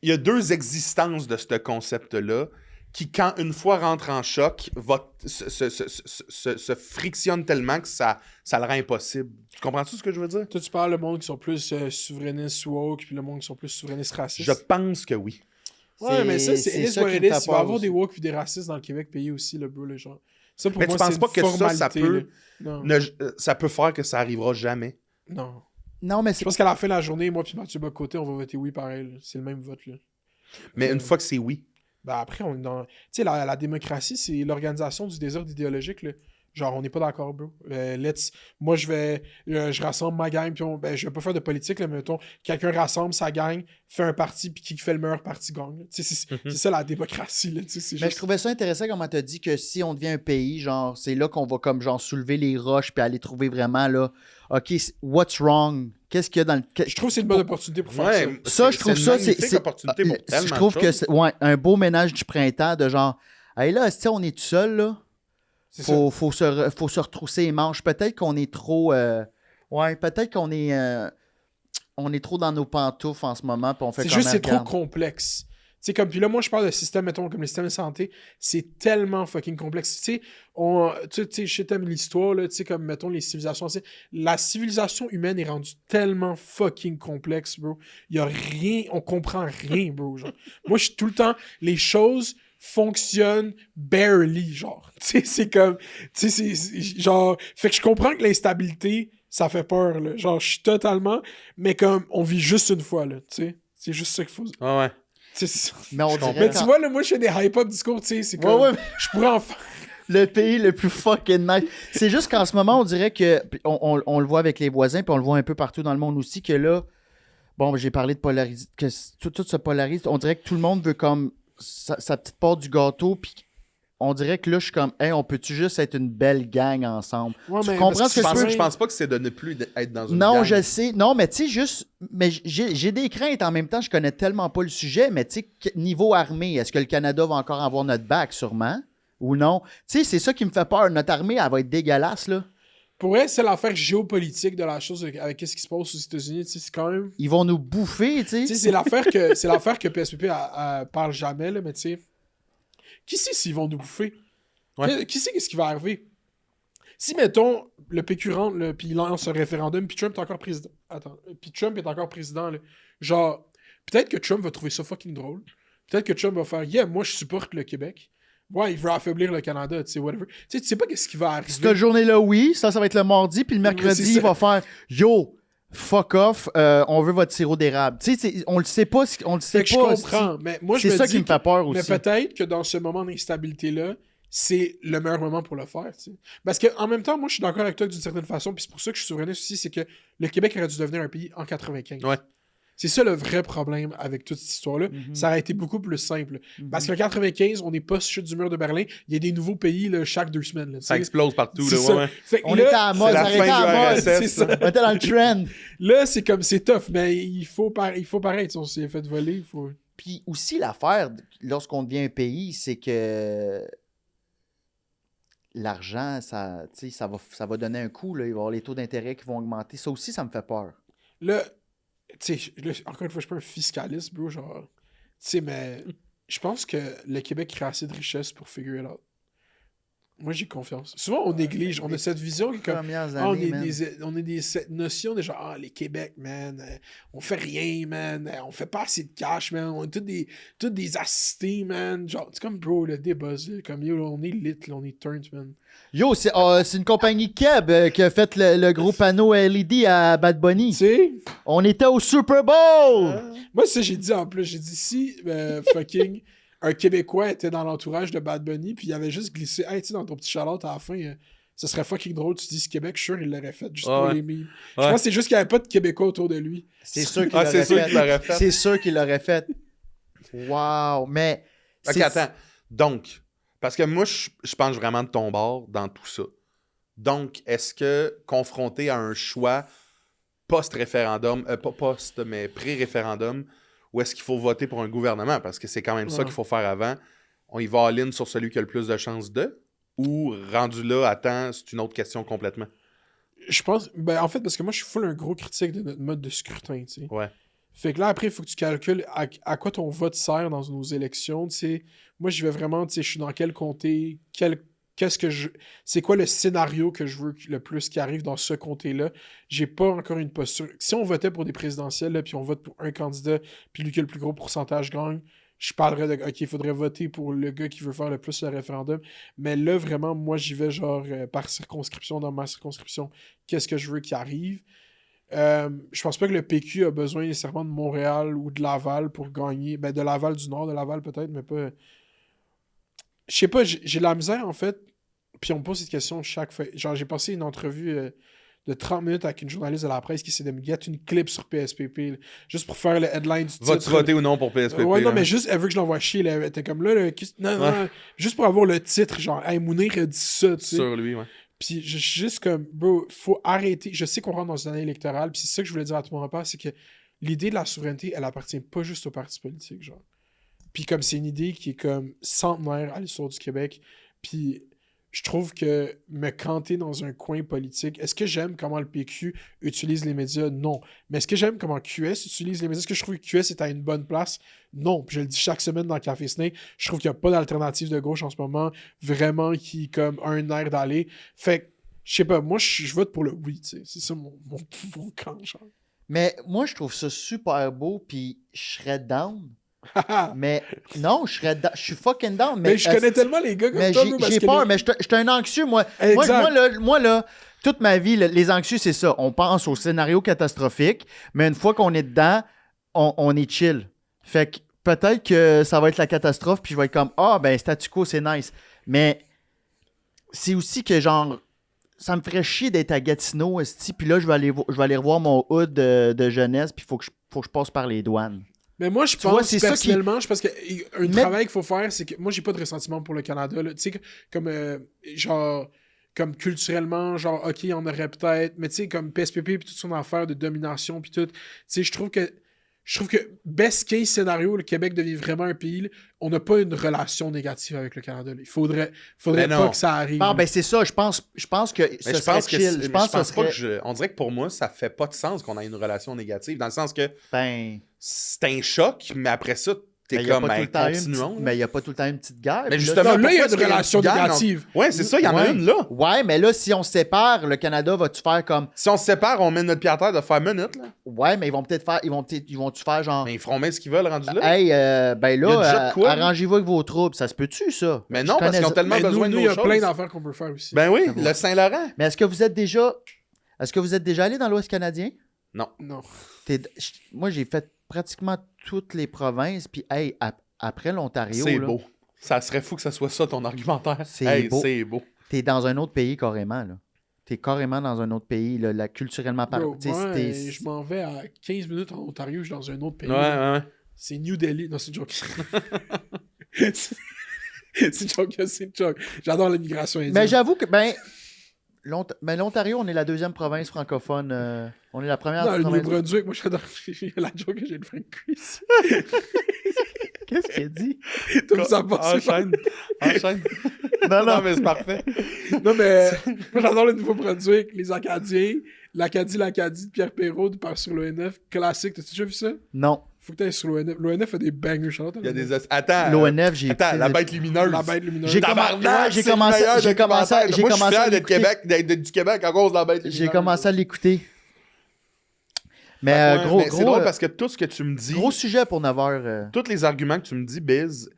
il y a deux existences de ce concept-là qui, quand une fois rentre en choc, se frictionne tellement que ça le rend impossible. Tu comprends-tu ce que je veux dire? Toi, tu parles le monde qui sont plus souverainistes woke, puis le monde qui sont plus souverainistes racistes. Je pense que oui. Ouais, mais ça, c'est ça what qui it me is. fait Il va y avoir peur des aussi. woke puis des racistes dans le Québec pays aussi, le bro, le genre. Ça, pour Mais moi, tu penses c'est pas une que ça formalité, peut- là. Non. Ça peut faire que ça arrivera jamais. Non. Non, mais Je c'est pense qu'à la fin de la journée, moi puis Mathieu Bocoté, on va voter oui pareil. Là. C'est le même vote, là. Mais une fois que c'est oui. Ben après, on est dans... Tu sais, la démocratie, c'est l'organisation du désordre idéologique, là. Genre, on n'est pas d'accord, bro. Moi, je rassemble ma gang, puis je vais pas faire de politique, là, mais mettons, quelqu'un rassemble sa gang, fait un parti, puis qui fait le meilleur parti gagne. Tu sais, c'est ça la démocratie, là. Tu sais, Mais je trouvais ça intéressant comment tu as dit que si on devient un pays, genre, c'est là qu'on va comme genre soulever les roches puis aller trouver vraiment là, OK, what's wrong? Qu'est-ce qu'il y a dans le. Je trouve que c'est une bonne opportunité pour faire ça. Ça, je trouve ça, une magnifique opportunité pour tellement je trouve de que choses. c'est un beau ménage du printemps de genre, hey là, si on est tout seul, là, C'est faut se retrousser les manches. Peut-être qu'on est trop. Peut-être qu'on est. On est trop dans nos pantoufles en ce moment, puis on fait C'est comme juste, c'est trop regarde. complexe. Tu sais, comme, puis là, moi, je parle de système, mettons, comme le système de santé, c'est tellement fucking complexe. Tu sais, je t'aime l'histoire, là, tu sais, comme, mettons, les civilisations anciennes. La civilisation humaine est rendue tellement fucking complexe, bro. Il y a rien, on comprend rien, bro, genre. Moi, je suis tout le temps, les choses fonctionnent barely, genre. Tu sais, c'est comme, tu sais, c'est genre, fait que je comprends que l'instabilité, ça fait peur, là. Genre, je suis totalement, mais comme, on vit juste une fois, là, tu sais. C'est juste ça qu'il faut. Ah ouais. Mais on dirait Mais quand- tu vois, là, moi, je fais des hype-up discours, tu sais, c'est comme... Ouais, ouais, Je pourrais en faire... le pays le plus fucking nice. C'est juste qu'en ce moment, on dirait que. Puis on le voit avec les voisins, puis on le voit un peu partout dans le monde aussi, que là. Bon, j'ai parlé de polariser. Que tout se polarise. On dirait que tout le monde veut comme sa petite part du gâteau, puis on dirait que là, je suis comme, hey, on peut-tu juste être une belle gang ensemble? Ouais, Tu mais comprends parce ce que que je veux? Je pense pas que c'est de ne plus être dans une Non, gang. je le sais. Non, mais tu sais, juste. Mais j'ai des craintes en même temps. Je connais tellement pas le sujet. Mais tu sais, niveau armée, est-ce que le Canada va encore avoir notre bac, sûrement? Ou non? Tu sais, c'est ça qui me fait peur. Notre armée, elle va être dégueulasse, là. Pour elle, c'est l'affaire géopolitique de la chose avec ce qui se passe aux États-Unis, tu sais, c'est quand même... Ils vont nous bouffer, tu Tu sais. sais, c'est l'affaire que PSPP parle jamais, là, mais tu sais... Qui sait s'ils vont nous bouffer? Ouais. Qui sait qu'est-ce qui va arriver? Si, mettons, le PQ rentre, là, puis il lance un référendum, puis Trump est encore président... Attends, puis Trump est encore président, là. Genre, peut-être que Trump va trouver ça fucking drôle. Peut-être que Trump va faire « Yeah, moi, je supporte le Québec. » Ouais, il veut affaiblir le Canada, tu sais, whatever. Tu sais pas qu'est-ce qui va arriver. Cette journée-là, oui. Ça va être le mardi. Puis le mercredi, c'est il ça. va faire Yo, fuck off, on veut votre sirop d'érable. Tu sais, on le sait pas. On le sait Fait que je pas. comprends, mais moi, je C'est me ça dis qui me fait peur mais aussi. peut-être que dans ce moment d'instabilité-là, c'est le meilleur moment pour le faire, tu sais. Parce qu'en même temps, moi, je suis d'accord avec toi d'une certaine façon, puis c'est pour ça que je suis souverainiste aussi, c'est que le Québec aurait dû devenir un pays en 95. Ouais. C'est ça le vrai problème avec toute cette histoire-là. Mhm. Ça aurait été beaucoup plus simple. Mhm. Parce qu'en 95, on n'est pas chute du mur de Berlin. Il y a des nouveaux pays là, chaque 2 semaines. Là, tu Ça sais. explose partout. C'est Là, ça. ouais. Fait que On là, était à la mode, c'est la ça fin arrêtait du à la mode. RSS. c'est ça. On était dans le trend. Là, c'est comme, c'est tough, mais il faut pareil. Tu sais, on s'est fait voler. Il faut... Puis aussi, l'affaire, lorsqu'on devient un pays, c'est que l'argent, ça, tu sais, ça va donner un coup. Là. Il va y avoir les taux d'intérêt qui vont augmenter. Ça aussi, ça me fait peur. Là, tu sais, encore une fois, je suis pas un fiscaliste, bro, genre. Tu sais, mais je pense que le Québec crée assez de richesse pour figure it out. Moi, j'ai confiance. Souvent, on néglige. On a cette vision qui est comme. Premières Ah, années, man. cette notion de genre, les Québec, man, on fait rien, man, on fait pas assez de cash, man, on est tous des assistés, man. Genre, c'est comme, bro, le débuzz, là, comme, yo, on est lit, là, on est turned, man. Yo, c'est une compagnie Keb qui a fait le gros panneau LED à Bad Bunny. Tu sais, On était au Super Bowl! moi, ça, j'ai dit en plus, j'ai dit si fucking un Québécois était dans l'entourage de Bad Bunny, puis il avait juste glissé, hey, tu sais, dans ton petit Charlotte à la fin, ça serait fucking drôle, tu dis ce Québec, je suis sûr, il l'aurait fait, juste pour Ouais. les memes. Je Ouais. pense que c'est juste qu'il n'y avait pas de Québécois autour de lui. C'est sûr qu'il Ah, l'aurait c'est sûr fait. qu'il l'aurait fait. C'est sûr qu'il l'aurait fait. Wow! Mais. Ok, c'est- attends. Donc, parce que moi, je pense vraiment de ton bord dans tout ça. Donc, est-ce que, confronté à un choix post-référendum, pas post, mais pré-référendum, ou est-ce qu'il faut voter pour un gouvernement? Parce que c'est quand même ça Ouais. qu'il faut faire avant. On y va all-in sur celui qui a le plus de chances de? Ou, rendu là, attends, c'est une autre question complètement. Je pense, ben en fait, parce que moi, je suis full un gros critique de notre mode de scrutin, tu sais. Ouais. Fait que là, après, il faut que tu calcules à quoi ton vote sert dans nos élections, tu sais. Moi, je vais vraiment, tu sais, je suis dans quel comté, c'est quoi le scénario que je veux le plus qui arrive dans ce comté-là. J'ai pas encore une posture. Si on votait pour des présidentielles, là, puis on vote pour un candidat, puis lui qui a le plus gros pourcentage gagne, je parlerais de, OK, il faudrait voter pour le gars qui veut faire le plus le référendum. Mais là, vraiment, moi, j'y vais genre par circonscription, dans ma circonscription, qu'est-ce que je veux qui arrive. Je pense pas que le PQ a besoin nécessairement de Montréal ou de Laval pour gagner. Ben, de Laval du Nord, de Laval peut-être, mais pas... Je sais pas, j'ai la misère, en fait. Puis on me pose cette question chaque fois. Genre, j'ai passé une entrevue de 30 minutes avec une journaliste de la presse qui essaie de me get une clip sur PSPP, là, juste pour faire le headline du titre. Vas-tu voter ou non pour PSPP? Ouais, non, là? mais juste, elle veut que je l'envoie chier. Là. Elle était comme là, non, juste pour avoir le titre, genre, hey, Mounir a dit ça, tu sais. Sur lui, ouais. Puis je suis juste comme, bro, faut arrêter. Je sais qu'on rentre dans une année électorale, puis c'est ça que je voulais dire à tout mon repas, c'est que l'idée de la souveraineté, elle appartient pas juste aux partis politiques, genre. Puis comme c'est une idée qui est comme centenaire à l'histoire du Québec, puis je trouve que me canter dans un coin politique, est-ce que j'aime comment le PQ utilise les médias? Non. Mais est-ce que j'aime comment QS utilise les médias? Est-ce que je trouve que QS est à une bonne place? Non. Puis je le dis chaque semaine dans Café Snake, je trouve qu'il n'y a pas d'alternative de gauche en ce moment, vraiment qui comme a un air d'aller. Fait que, je sais pas, moi je vote pour le oui, tu sais. C'est ça mon camp, genre. Mais moi, je trouve ça super beau, puis je serais down. Mais non, je suis fucking down. Mais je connais tellement les gars comme mais toi, j'ai peur, mais je suis un anxieux, moi. Moi, là, toute ma vie, les anxieux, c'est ça. On pense au scénario catastrophique, mais une fois qu'on est dedans, on est chill. Fait que peut-être que ça va être la catastrophe, puis je vais être comme, ben, statu quo, c'est nice. Mais c'est aussi que, genre, ça me ferait chier d'être à Gatineau, puis là, je vais aller revoir mon hood de jeunesse, puis faut que je passe par les douanes. Mais moi, je pense, personnellement, je pense qu'un travail qu'il faut faire, c'est que moi, j'ai pas de ressentiment pour le Canada. Tu sais, comme, genre, comme culturellement, genre, OK, il y en aurait peut-être, mais tu sais, comme PSPP et toute son affaire de domination puis tout, tu sais, je trouve que best case scénario, le Québec devient vraiment un pays, là, on n'a pas une relation négative avec le Canada. Là. Il faudrait pas que ça arrive. Ah, ben c'est ça, je pense que ce serait chill. Je pense pas que on dirait que pour moi, ça fait pas de sens qu'on ait une relation négative, dans le sens que c'est un choc, mais après ça, t'es comme, continuons. Mais il n'y a pas tout le temps une petite guerre. Mais justement, là, il y a une relation négative. Ouais, c'est ça, il y en a une là. Ouais, mais là, si on se sépare, le Canada va-tu faire comme... Si on se sépare, on met notre pied à terre de faire minute, là. Ouais, mais ils vont-tu faire genre... Mais ils feront même ce qu'ils veulent rendu là. Hey, ben là, arrangez-vous avec vos troubles. Ça se peut-tu, ça? Mais non, parce qu'ils ont tellement besoin de nos choses. Il y a plein d'affaires qu'on peut faire aussi. Ben oui, le Saint-Laurent. Mais est-ce que vous êtes déjà allé dans l'Ouest canadien? Non. Moi, j'ai fait pratiquement toutes les provinces, puis hey, après l'Ontario... C'est beau. Ça serait fou que ça soit ça, ton argumentaire. C'est beau. T'es dans un autre pays, carrément, là. T'es carrément dans un autre pays, là, culturellement parlant. Je m'en vais à 15 minutes en Ontario, je suis dans un autre pays. Ouais. C'est New Delhi. Non, c'est une joke. c'est une joke. J'adore l'immigration indienne. Mais j'avoue que, l'Ontario, on est la deuxième province francophone. On est la première province. Non, le Nouveau-Brunswick, moi, j'adore la joke que j'ai le Frank Chris. Qu'est-ce qu'il a dit? Enchaîne. Non, mais c'est parfait. Non, mais moi, j'adore le Nouveau-Brunswick, les Acadiens, l'Acadie de Pierre Perrault sur l'ONF. Classique. T'as-tu déjà vu ça? Non. Faut que t'ailles sur l'ONF. L'ONF a des bangers, Charlotte. Il y a des... Attends. L'ONF, j'ai... Attends, la bête lumineuse. J'ai commencé Moi, je suis fier d'être du Québec à cause de la bête lumineuse. J'ai commencé à l'écouter. Mais c'est drôle parce que tout ce que tu me dis... Gros sujet pour 9h. Tous les arguments que tu me dis, Biz,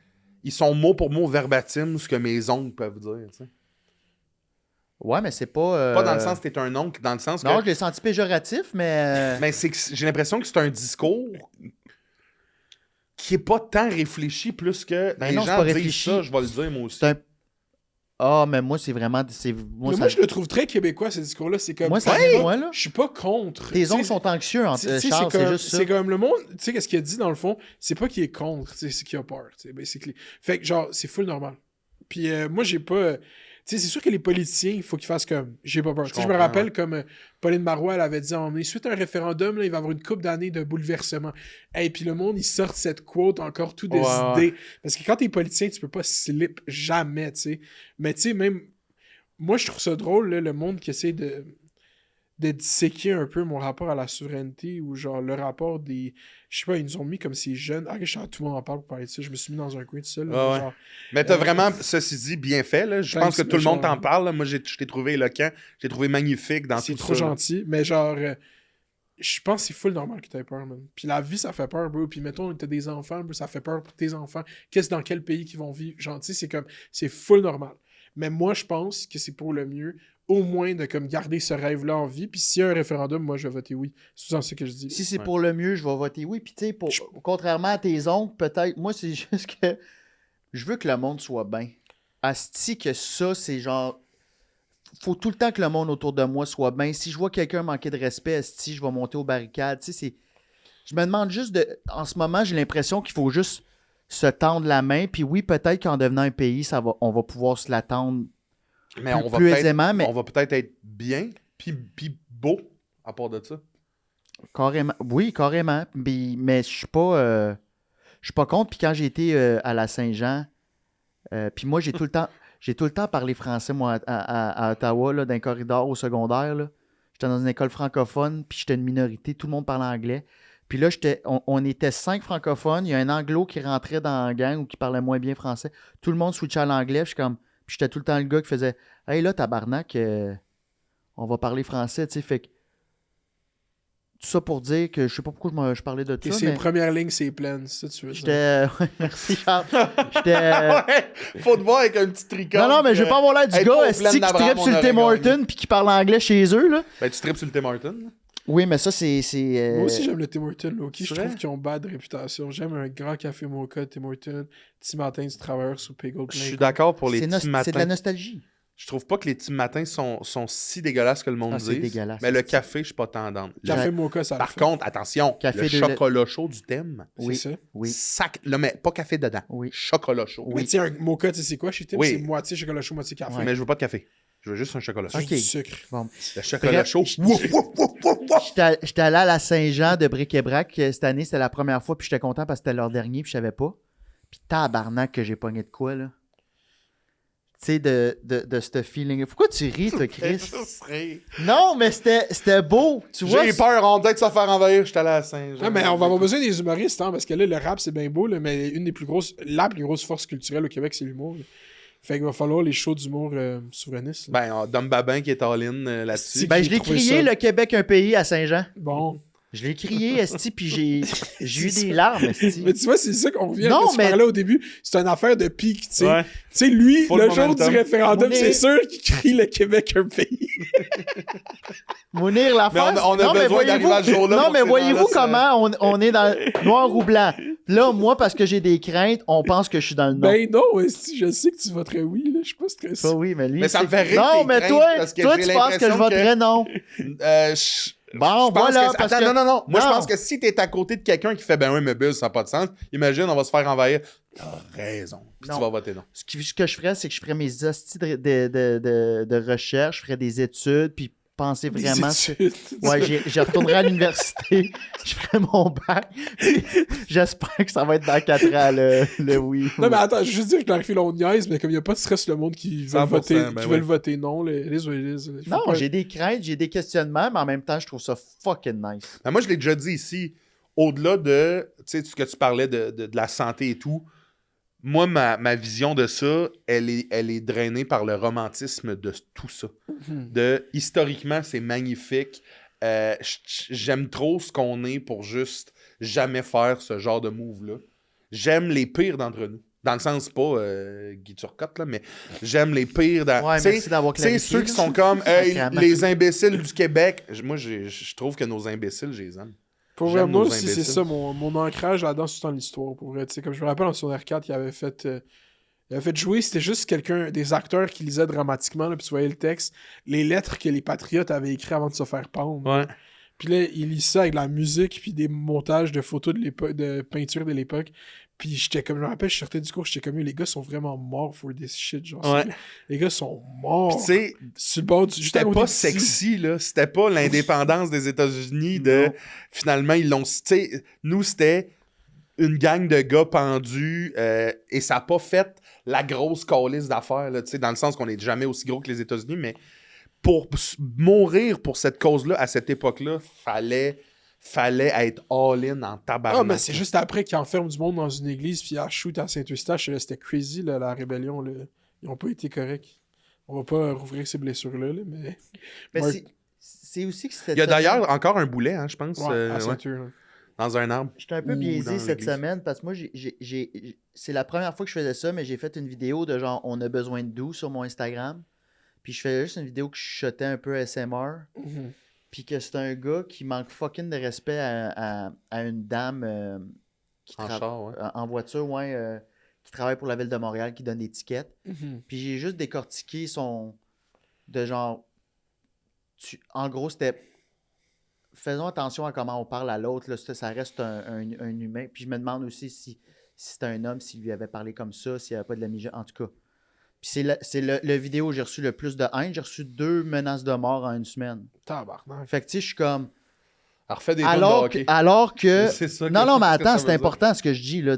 ils sont mot pour mot verbatim ce que mes oncles peuvent dire, tu sais. Ouais, mais c'est pas... Pas dans le sens que t'es un oncle, dans le sens que... Non, je l'ai senti péjoratif, mais... Mais j'ai l'impression que c'est un discours qui est pas tant réfléchi plus que les gens disent ça, je vais le dire moi aussi. Mais moi, c'est vraiment... Moi, je le trouve très québécois, ce discours-là. C'est comme... Moi, là, je suis pas contre. Tes oncles sont anxieux, Charles, c'est juste ça. C'est comme le monde... Tu sais, qu'est-ce qu'il a dit, dans le fond? C'est pas qu'il est contre, c'est qu'il a peur, basically. Fait que, genre, c'est full normal. Puis moi, j'ai pas... Tu sais, c'est sûr que les politiciens, il faut qu'ils fassent comme... J'ai pas peur. Je me rappelle comme Pauline Marois, elle avait dit à un moment donné, suite à un référendum, là, il va y avoir une couple d'années de bouleversement. Et puis le monde, il sort cette quote encore tout décidé. Parce que quand t'es politicien, tu peux pas slip jamais, tu sais. Mais tu sais, même... Moi, je trouve ça drôle, là, le monde qui essaie de disséquer un peu mon rapport à la souveraineté ou genre le rapport des... Je sais pas, ils nous ont mis comme ces jeunes... Ah, tout le monde en parle pour parler de ça. Je me suis mis dans un coin tout seul. Ah ouais. Genre, Mais t'as vraiment, ceci dit, bien fait. Là. Je pense que tout le monde t'en parle. Là. Moi, je t'ai trouvé éloquent. Je t'ai trouvé magnifique dans tout ça. C'est trop gentil. Mais genre, je pense que c'est full normal que t'aies peur, man. Puis la vie, ça fait peur, bro. Puis mettons, t'as des enfants, bro, ça fait peur pour tes enfants. Qu'est-ce dans quel pays qu'ils vont vivre? Genre, tu sais, c'est comme... C'est full normal. Mais moi, je pense que c'est pour le mieux, au moins, de comme garder ce rêve-là en vie. Puis s'il y a un référendum, moi, je vais voter oui. C'est souvent ce que je dis. Si c'est pour le mieux, je vais voter oui. Puis tu sais, contrairement à tes oncles, peut-être, moi, c'est juste que je veux que le monde soit bien. Asti que ça, c'est genre... Faut tout le temps que le monde autour de moi soit bien. Si je vois quelqu'un manquer de respect, asti, je vais monter aux barricades. Tu sais, c'est... Je me demande juste de... En ce moment, j'ai l'impression qu'il faut juste se tendre la main. Puis oui, peut-être qu'en devenant un pays, on va pouvoir se la tendre mais plus aisément. Mais on va peut-être être bien, puis beau, à part de ça. Carrément. Oui, carrément. Mais je suis pas contre. Puis quand j'ai été à la Saint-Jean, puis moi, j'ai tout le temps parlé français, moi, à Ottawa, là, dans un corridor au secondaire. Là. J'étais dans une école francophone, puis j'étais une minorité. Tout le monde parlait anglais. Puis là, on était 5 francophones. Il y a un anglo qui rentrait dans la gang ou qui parlait moins bien français. Tout le monde switchait à l'anglais. Puis j'étais tout le temps le gars qui faisait « Hey là, tabarnak, on va parler français. » Tu sais, fait que... Tout ça pour dire que je sais pas pourquoi je parlais de tout ça. Et ses premières lignes, c'est plein. C'est ça, tu veux dire. Ouais, merci, Charles. Ouais, faut te voir avec un petit tricot. Non, mais je vais pas avoir l'air du gars qui trippe sur le Tim Hortons puis qui parle anglais chez eux. Là. Ben, tu tripes sur le Tim Hortons. Oui, mais ça, c'est... Moi aussi, j'aime le Tim Hortons. Okay? Je trouve qu'ils ont bad réputation. J'aime un grand café mocha, Tim Hortons, petit matin du travailleur sous Peggle. Je suis d'accord pour les petits matins. C'est de la nostalgie. Je trouve pas que les petits matins sont si dégueulasses que le monde dit. Dégueulasse. Mais le café, je suis pas tendance. Café mocha, ça Par contre, attention, le chocolat chaud du thème. Oui, c'est ça. Oui. Là, mais pas café dedans. Oui. Chocolat chaud. Mais tu sais, un mocha, tu sais c'est quoi chez Tim? Oui. C'est moitié chocolat chaud, moitié café. Ouais. Mais je veux pas de café. Je veux juste un chocolat chaud. Okay. Du sucre. Bon. Le chocolat chaud. J'étais allé à la Saint-Jean de Bric-et-Brac cette année. C'était la première fois. Puis j'étais content parce que c'était leur dernier. Puis je savais pas. Puis tabarnak que j'ai pogné de quoi, là. Tu sais, de ce feeling. Pourquoi tu ris, toi, Chris? Non, mais c'était beau. Tu vois, j'ai peur, on dirait que ça va faire envahir. J'étais allé à Saint-Jean. Non, mais on va avoir besoin des humoristes, hein, parce que là, le rap, c'est bien beau, là, mais la plus grosse force culturelle au Québec, c'est l'humour. Là. Fait qu'il va falloir les shows d'humour souverainistes. Ben, Dom Babin qui est all-in là-dessus. Ben, je l'ai crié, le Québec, un pays à Saint-Jean. Bon. Je l'ai crié, esti, puis j'ai eu des larmes, esti. Mais tu vois, c'est ça qu'on revient à ce que tu parlais au début. C'est une affaire de pique, tu sais. Ouais. Tu sais, lui, le jour du référendum, Mounir... c'est sûr qu'il crie le Québec un pays. Mounir Laferte. Mais on a besoin d'arriver à ce jour-là. Non, mais voyez-vous comment on est dans noir ou blanc. Là, moi, parce que j'ai des craintes, on pense que je suis dans le non. Ben non, esti, je sais que tu voterais oui, là. Je suis pas stressé. Pas oui, mais lui, ça me fait rire. Non, mais toi, tu penses que je voterais non. Bon, voilà, parce que... Non. Moi, je pense que si t'es à côté de quelqu'un qui fait « Ben oui, mais Buzz, ça n'a pas de sens. » Imagine, on va se faire envahir. T'as raison. Puis tu vas voter non. Ce que je ferais, c'est que je ferais mes hosties de recherche, je ferais des études, puis penser vraiment... Ouais, je retournerai à l'université, je ferai mon bac. J'espère que ça va être dans 4 ans, le oui. Non, mais attends, je veux juste dire que Clarifie l'on niaise, mais comme il n'y a pas de stress le monde qui veut voter non, non, j'ai des craintes, j'ai des questionnements, mais en même temps, je trouve ça fucking nice. Ben, moi, je l'ai déjà dit ici, au-delà de, tu sais, ce que tu parlais de la santé et tout, moi, ma vision de ça, elle est drainée par le romantisme de tout ça. Historiquement, c'est magnifique. J'aime trop ce qu'on est pour juste jamais faire ce genre de move-là. J'aime les pires d'entre nous. Dans le sens, pas Guy Turcotte, là, mais j'aime les pires. Ouais, merci d'avoir clarifié. C'est ceux qui sont comme les imbéciles du Québec. Moi, je trouve que nos imbéciles, je les aime. Pour vrai, moi aussi, c'est ça, mon ancrage là-dedans, c'est dans l'histoire. Pour vrai, comme je me rappelle, en secondaire 4, il avait fait jouer, c'était juste des acteurs qui lisaient dramatiquement, là, puis tu voyais le texte, les lettres que les patriotes avaient écrites avant de se faire pendre. Ouais. Puis là, il lit ça avec de la musique, puis des montages de photos de peinture de l'époque. Puis j'étais comme, je me rappelle, je sortais du cours, j'étais comme, les gars sont vraiment morts for this shit. Genre, ouais. Les gars sont morts. Tu sais, sur le bord du... C'était pas sexy, là. C'était pas l'indépendance des États-Unis de... Finalement, ils l'ont... Tu sais, nous, c'était une gang de gars pendus et ça a pas fait la grosse calice d'affaires, là, tu sais, dans le sens qu'on est jamais aussi gros que les États-Unis, mais pour mourir pour cette cause-là, à cette époque-là, fallait être all-in en tabarnak. Ah, mais c'est juste après qu'ils enferment du monde dans une église puis ils shoot à Saint-Eustache. Là, c'était crazy, là, la rébellion. Là. Ils ont pas été corrects. On va pas rouvrir ces blessures-là, là, mais... Mais Ouais. c'est aussi que cette Il y a semaine- d'ailleurs encore un boulet, hein, je pense, Ouais, à ouais, ceinture. Là. dans un arbre. J'étais un peu Ou biaisé dans cette l'église. semaine parce que moi, c'est la première fois que je faisais ça, mais j'ai fait une vidéo de genre on a besoin de doux sur mon Instagram. Puis je faisais juste une vidéo que je chuchotais un peu ASMR. Mhm. Puis que c'est un gars qui manque fucking de respect à une dame qui En char, ouais. en voiture, ouais, qui travaille pour la ville de Montréal, qui donne des tickets. Mhm. Puis j'ai juste décortiqué son. De genre. En gros, c'était. Faisons attention à comment on parle à l'autre. Là. Ça reste un humain. Puis je me demande aussi si c'était un homme, s'il lui avait parlé comme ça, s'il n'y avait pas de la mijote. En tout cas. Puis c'est le vidéo où j'ai reçu le plus de haine. J'ai reçu 2 menaces de mort en une semaine. Tabarnak. Fait que tu sais, je suis comme. Alors, fais des tonnes de hockey. Alors que. C'est ça Non, que- non, mais c'est ce que attends, ça c'est veut dire. important ce que je dis. Là,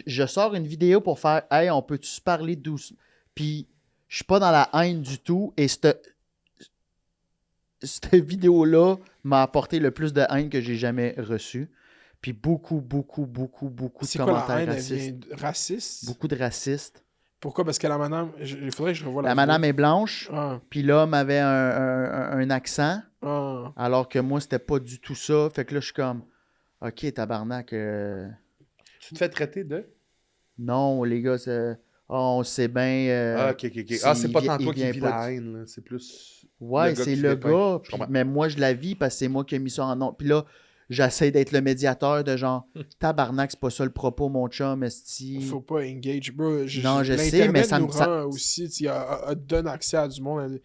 je sors une vidéo pour faire hey, on peut-tu se parler doucement? Puis je suis pas dans la haine du tout. Et cette vidéo-là m'a apporté le plus de haine que j'ai jamais reçu. Puis beaucoup de C'est quoi la commentaires haine? Elle racistes. vient de- raciste? Beaucoup de racistes. Pourquoi? Parce que la madame... Il faudrait que je revoie la La vidéo. madame est blanche, Ah, puis l'homme avait un accent, ah. alors que moi, c'était pas du tout ça. Fait que là, je suis comme, OK, tabarnak, Tu te fais traiter de... non, les gars, on sait bien. Ah, ok. Ah, c'est il pas vient- tant toi il qui vient vis pas la du- haine, là. C'est plus... Ouais, le gars c'est qui le dépeint. gars. Je puis- comprends. mais moi, je la vis parce que c'est moi qui ai mis ça en nom. Puis là, j'essaie d'être le médiateur de genre, tabarnak, c'est pas ça le propos, mon chum, esti. Faut pas engage, bro. Non, je sais, l'Internet mais ça me- nous ça- rend aussi, tu sais, donne accès à du monde.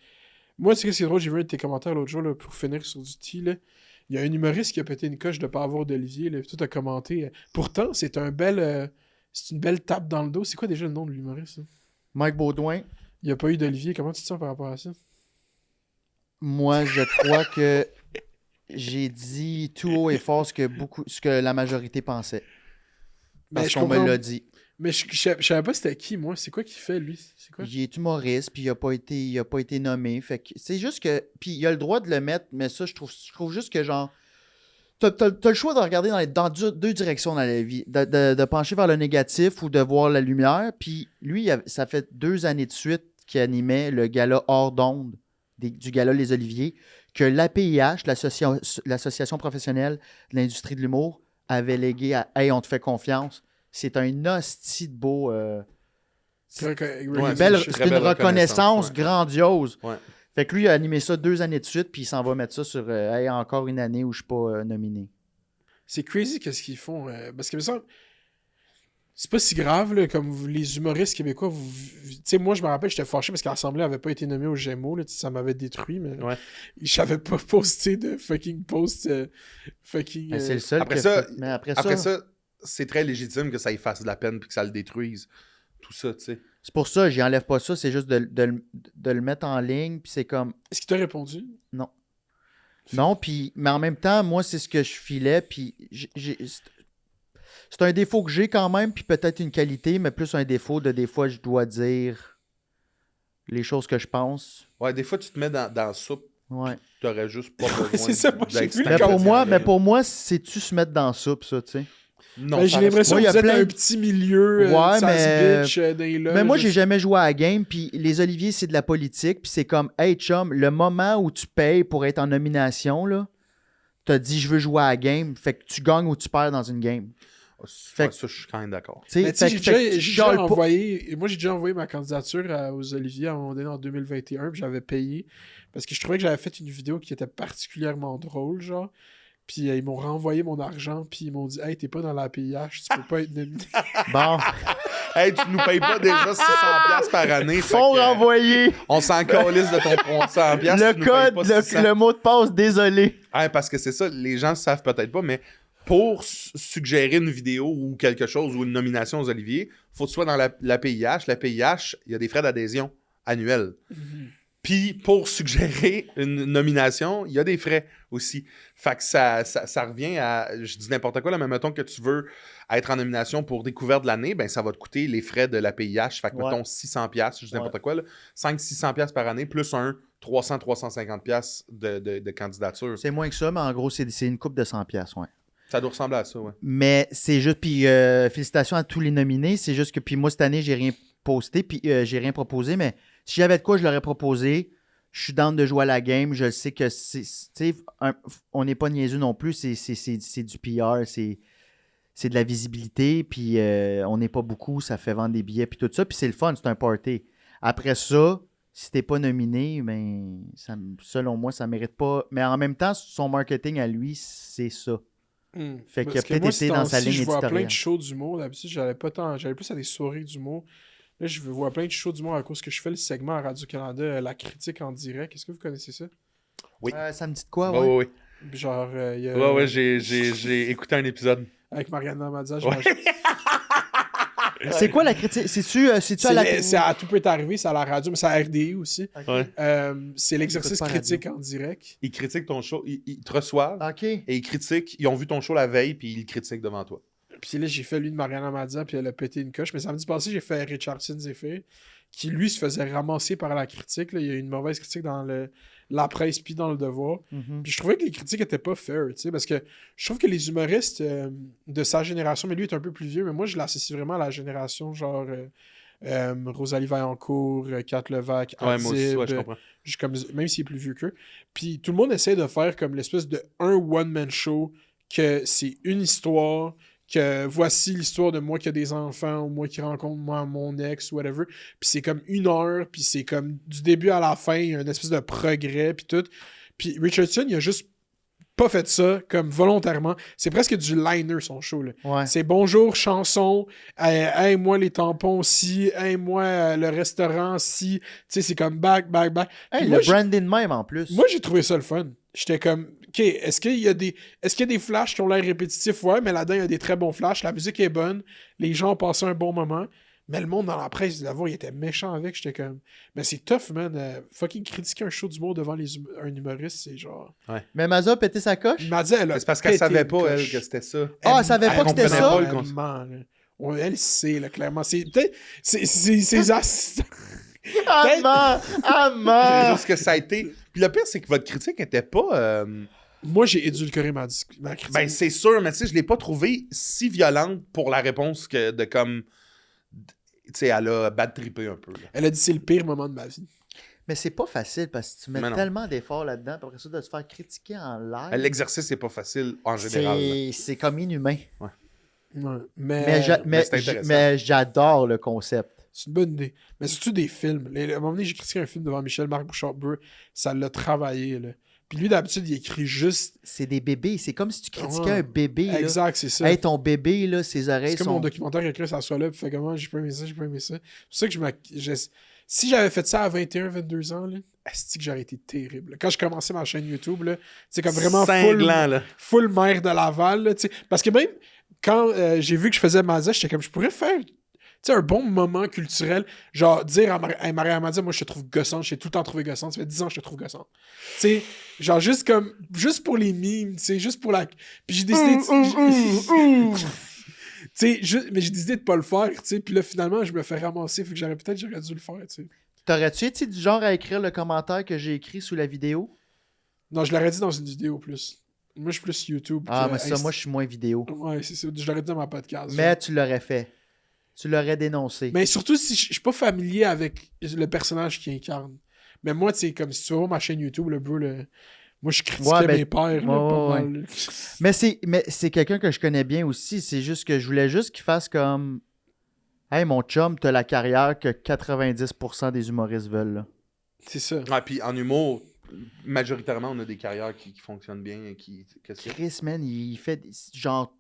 Moi, tu sais, c'est drôle, j'ai vu un de tes commentaires l'autre jour, là, pour finir sur du tea, là. Il y a un humoriste qui a pété une coche de pas avoir d'Olivier, là, puis tout a commenté. Pourtant, c'est une belle tape dans le dos. C'est quoi déjà le nom de l'humoriste, ça? Mike Baudouin, Il n'y a pas eu d'Olivier. Comment tu te sens par rapport à ça? moi, je crois que j'ai dit tout haut et fort ce que la majorité pensait. Parce je qu'on me comprends. l'a dit. Mais je savais pas c'était qui, moi. C'est quoi qu'il fait, lui? C'est quoi? Il est humoriste, puis il a pas été nommé. Fait que c'est juste que. Puis il a le droit de le mettre, mais ça, je trouve juste que genre. T'as le choix de regarder dans deux directions dans la vie. De pencher vers le négatif ou de voir la lumière. Puis lui, ça fait 2 années de suite qu'il animait le gala hors d'onde du gala Les Oliviers, que l'APIH, l'Association professionnelle de l'industrie de l'humour, avait légué à Hey, on te fait confiance. C'est un hostie de beau. C'est vrai que- Ouais, C'est c'est une belle reconnaissance ouais. grandiose. Ouais. Fait que lui, il a animé ça 2 années de suite, puis il s'en va mettre ça sur Hey, encore une année où je suis pas nominé. C'est crazy qu'est-ce qu'ils font. Parce que, me semble, c'est pas si grave, là, comme les humoristes québécois. Tu sais, moi, je me rappelle, j'étais fâché parce qu'Assemblée avait pas été nommé aux Gémeaux. Là, ça m'avait détruit, mais Ouais. j'avais pas posté de fucking post. Fucking. Mais c'est le seul après qui a ça- fait- Mais après Après ça, ça, c'est très légitime que ça y fasse de la peine puis que ça le détruise. Tout ça, tu sais. c'est pour ça, j'y enlève pas ça, c'est juste de le mettre en ligne, puis c'est comme Est-ce qu'il t'a répondu? non, puis mais en même temps, moi, c'est ce que je filais, puis c'est un défaut que j'ai quand même, puis peut-être une qualité, mais plus un défaut de des fois, je dois dire les choses que je pense. Ouais, des fois, tu te mets dans la soupe, Ouais. t'aurais juste pas besoin C'est ça, moi, j'ai vu le Mais Quand- pour moi, c'est-tu se mettre dans la soupe, ça, tu sais. Non, Ben, ça j'ai reste- l'impression Moi, il y que a vous êtes plein- un petit milieu. Ouais, ça mais- se bitch dans les loges. Mais moi, j'ai jamais joué à la game, puis les Oliviers, c'est de la politique, puis c'est comme, hey chum, le moment où tu payes pour être en nomination, là, t'as dit je veux jouer à la game, fait que tu gagnes ou tu perds dans une game. Ouais, que- ça, je suis quand même d'accord. Tu sais, Mais tu sais, fait j'ai que- fait que déjà, tu j'ai déjà chiales pas. envoyé. Moi, j'ai déjà envoyé ma candidature aux Olivier à un moment donné en 2021, puis j'avais payé. Parce que je trouvais que j'avais fait une vidéo qui était particulièrement drôle, genre. Puis ils m'ont renvoyé mon argent, puis ils m'ont dit Hey, t'es pas dans la PIH, tu peux pas être nominé. Bon, Hey, tu nous payes pas déjà 600$ par année. fait faut que, renvoyer on s'en calisse de ton 300$. le tu nous payes code, pas 600. le mot de passe, désolé. Ouais, parce que c'est ça, les gens ne savent peut-être pas, mais pour suggérer une vidéo ou quelque chose ou une nomination aux Olivier, faut que tu sois dans la PIH. La PIH, il y a des frais d'adhésion annuels. Puis pour suggérer une nomination, il y a des frais aussi. Fait que ça revient à, je dis n'importe quoi, là, mais mettons que tu veux être en nomination pour découverte de l'année, ben ça va te coûter les frais de la PIH. Fait que Ouais. mettons 600$, je dis n'importe quoi, là, 500-600$ par année, plus un 300-350$ de candidature. C'est moins que ça, mais en gros, c'est une coupe de 100$, ouais. Ça doit ressembler à ça, ouais. Mais c'est juste, puis félicitations à tous les nominés, c'est juste que, puis moi, cette année, j'ai rien posté, puis j'ai rien proposé, mais si j'avais de quoi, je l'aurais proposé. Je suis down de jouer à la game, je sais que on n'est pas niaiseux non plus, c'est du PR, c'est de la visibilité, puis on n'est pas beaucoup, ça fait vendre des billets, puis tout ça, puis c'est le fun, c'est un party. Après ça, si t'es pas nominé, ben, selon moi, ça mérite pas. Mais en même temps, son marketing à lui, c'est ça. Fait qu'il a Parce que peut-être moi, été dans sa ligne je vois plein éditoriale. de shows d'humour. D'habitude, j'allais plus à des soirées d'humour. Là, je vois plein de shows d'humour à cause que je fais le segment à Radio-Canada, la critique en direct. Est-ce que vous connaissez ça? Oui. Ça me dit de quoi, Ouais, ouais? ouais, ouais. Genre, il y a... Ouais, j'ai écouté un épisode. Avec Mariana Mazza, C'est quoi la critique? C'est-tu à la c'est à Tout peut arriver, c'est à la radio, mais c'est à RDI aussi. Ouais. C'est l'exercice J'écoute pas critique en direct. Ils critiquent ton show, ils te reçoivent OK. et ils critiquent. Ils ont vu ton show la veille, puis ils le critiquent devant toi. Puis là, j'ai fait lui de Mariana Mazza, puis elle a pété une coche. Mais samedi passé, j'ai fait Richardson Zephyr, qui lui se faisait ramasser par la critique. Là. Il y a eu une mauvaise critique dans la presse, puis dans le Devoir. Mhm. Puis je trouvais que les critiques étaient pas fair, tu sais, parce que je trouve que les humoristes de sa génération, mais lui est un peu plus vieux, mais moi je l'associe vraiment à la génération genre Rosalie Vaillancourt, Kat Levac, Ouais, moi aussi, Adib, ouais, je comprends. même s'il est plus vieux qu'eux. Puis tout le monde essaie de faire comme l'espèce de un one-man show, que c'est une histoire, que voici l'histoire de moi qui a des enfants, ou moi qui rencontre mon ex, ou whatever. Puis c'est comme 1 heure, puis c'est comme du début à la fin, il y a une espèce de progrès, puis tout. Puis Richardson, il a juste pas fait ça, comme volontairement. C'est presque du liner, son show, là. Ouais. C'est bonjour, chanson, hey, moi les tampons si, hey, moi le restaurant si. Tu sais, c'est comme back. Hey, Puis le moi, branding même en plus. moi, j'ai trouvé ça le fun. J'étais comme, OK, est-ce qu'il y a des flashs qui ont l'air répétitifs? Ouais, mais là-dedans, il y a des très bons flashs. La musique est bonne. Les gens ont passé un bon moment. Mais le monde dans la presse, d'abord, il était méchant avec. J'étais comme, mais c'est tough, man. Fucking critiquer un show d'humour devant un humoriste, c'est genre. Mais Maza a pété sa coche? Il m'a dit, elle a C'est parce qu'elle pété savait une pas, elle, coche. que c'était ça. Ah, elle savait pas que c'était comprenait ça? pas le concept. Ouais, elle sait, là, clairement. C'est peut-être. C'est assistants. Amant! Juste que ça a été. Puis le pire, c'est que votre critique n'était pas. Moi, j'ai édulcoré ma critique. Ben, c'est sûr, mais tu sais, je l'ai pas trouvée si violente pour la réponse que de comme. Tu sais, elle a bad trippé un peu. Là. Elle a dit c'est le pire moment de ma vie. Mais c'est pas facile parce que tu mets Mais non. tellement d'efforts là-dedans, puis après ça, de se faire critiquer en live. L'exercice, c'est pas facile en général. là. C'est comme inhumain. Ouais. Mais c'est intéressant. mais j'adore le concept. C'est une bonne idée. Mais surtout des films. À un moment donné, j'ai critiqué un film devant Michel-Marc Bouchard-Breu. Ça l'a travaillé, là. Puis lui, d'habitude, il écrit juste... C'est des bébés. C'est comme si tu critiquais Ouais. un bébé. Là. Exact, c'est ça. Hey, ton bébé, là, ses oreilles C'est comme sont... mon documentaire écrit, ça soit là, puis fait comment, j'ai pas aimé ça. C'est pour ça que si j'avais fait ça à 21, 22 ans, là, asti que j'aurais été terrible. Quand je commençais ma chaîne YouTube, là, c'est comme vraiment Cinglant, là. full maire de Laval, là, tu sais. Parce que même quand j'ai vu que je faisais Mazza, j'étais comme, je pourrais faire un bon moment culturel, genre dire à Maria Mazza, moi je te trouve gossante, je t'ai tout le temps trouvé gossante, ça fait 10 ans que je te trouve gossante. Tu sais, genre juste pour les mimes, tu sais, juste pour la... Puis j'ai décidé mais j'ai décidé de pas le faire, tu sais, puis là finalement je me fais ramasser, fait que j'aurais dû le faire, tu sais. T'aurais-tu été du genre à écrire le commentaire que j'ai écrit sous la vidéo? Non, je l'aurais dit dans une vidéo plus. Moi je suis plus YouTube. Ah, mais ça, moi, je suis moins vidéo. Ouais, c'est ça, je l'aurais dit dans ma podcast. Mais tu l'aurais fait. Tu l'aurais dénoncé. Mais surtout si je suis pas familier avec le personnage qui incarne. Mais moi, tu sais, comme si tu vas voir ma chaîne YouTube, le bro, moi je critiquais Ouais, ben, mes pères, là, pas mal. Là. Mais c'est quelqu'un que je connais bien aussi. C'est juste que je voulais juste qu'il fasse comme... Hey, mon chum, t'as la carrière que 90% des humoristes veulent. Là. C'est ça. Ouais, puis en humour, majoritairement, on a des carrières qui fonctionnent bien et qui. Qu'est-ce que c'est? Chris, man, il fait genre...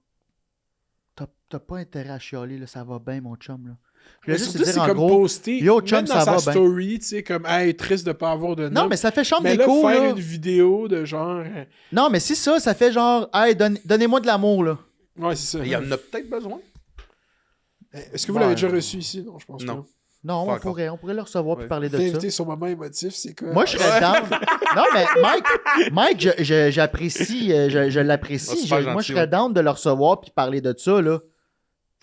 T'as pas intérêt à chialer, là, ça va bien, mon chum. Là. Je Mais voulais juste surtout, te c'est dire en comme gros... posté, Yo, même chum, dans ça sa va bien. story, tu sais, comme, hey, triste de pas avoir de nom. Non, mais ça fait chambre Mais là, d'écho, faire là. une vidéo de genre... Non, mais c'est ça fait genre... Hey, donnez-moi de l'amour, là. Ouais, c'est ça. Il y en a peut-être besoin. Est-ce que vous l'avez déjà reçu ici? Non, je pense Non. pas. Non, Pas on pourrait le recevoir puis Ouais. parler de T'es ça. invité sur moment émotif, c'est quoi? Moi, je serais down. Non, mais Mike, j'apprécie, je Ah, l'apprécie. super Moi, gentil, je serais ouais. down de le recevoir puis parler de ça, là.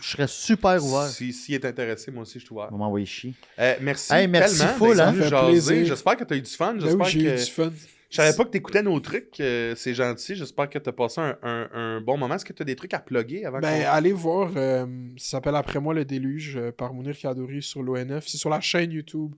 Je serais super ouvert. S'il est intéressé, moi aussi, je suis ouvert. On va m'envoyer chier. Merci, Hey, merci tellement full, d'être hein. venu Ça fait jaser. plaisir. J'espère que tu as eu du fun. Ben J'espère oui, j'ai eu que... du fun. Je savais pas que tu écoutais nos trucs. C'est gentil. J'espère que tu as passé un bon moment. Est-ce que tu as des trucs à plugger avant Ben, allez voir, ça s'appelle Après moi le déluge par Mounir Kadouri sur l'ONF. C'est sur la chaîne YouTube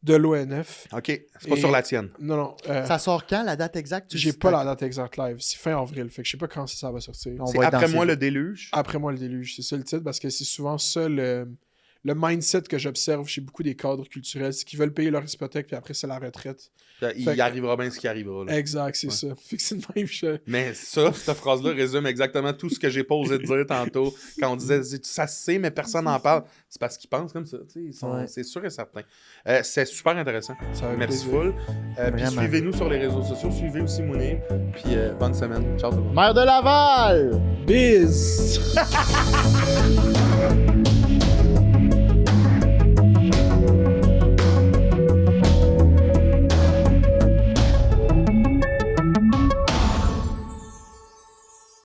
de l'ONF. OK. C'est pas Et- sur la tienne. Non, Ça sort quand, la date exacte? j'ai pas la date exacte live. C'est fin avril, fait que je sais pas quand ça va sortir. On C'est va être Après dans moi ces- le déluge. Après moi le déluge, c'est ça le titre, parce que c'est souvent ça le mindset que j'observe chez beaucoup des cadres culturels, c'est qu'ils veulent payer leur hypothèque, puis après c'est la retraite. Il Fait que- arrivera bien ce qui arrivera. Là. Exact, c'est ça. Fait que c'est le même Mais ça, cette phrase-là résume exactement tout ce que j'ai pas osé de dire tantôt. Quand on disait ça se sait, mais personne n'en parle. C'est parce qu'ils pensent comme ça. Tu sais, Ouais. C'est sûr et certain. C'est super intéressant. Ça fait Merci plaisir. full. Puis Vraiment. suivez-nous sur les réseaux sociaux. Suivez aussi Mounir. Puis bonne semaine. Ciao tout le monde. Maire de Laval! Biz!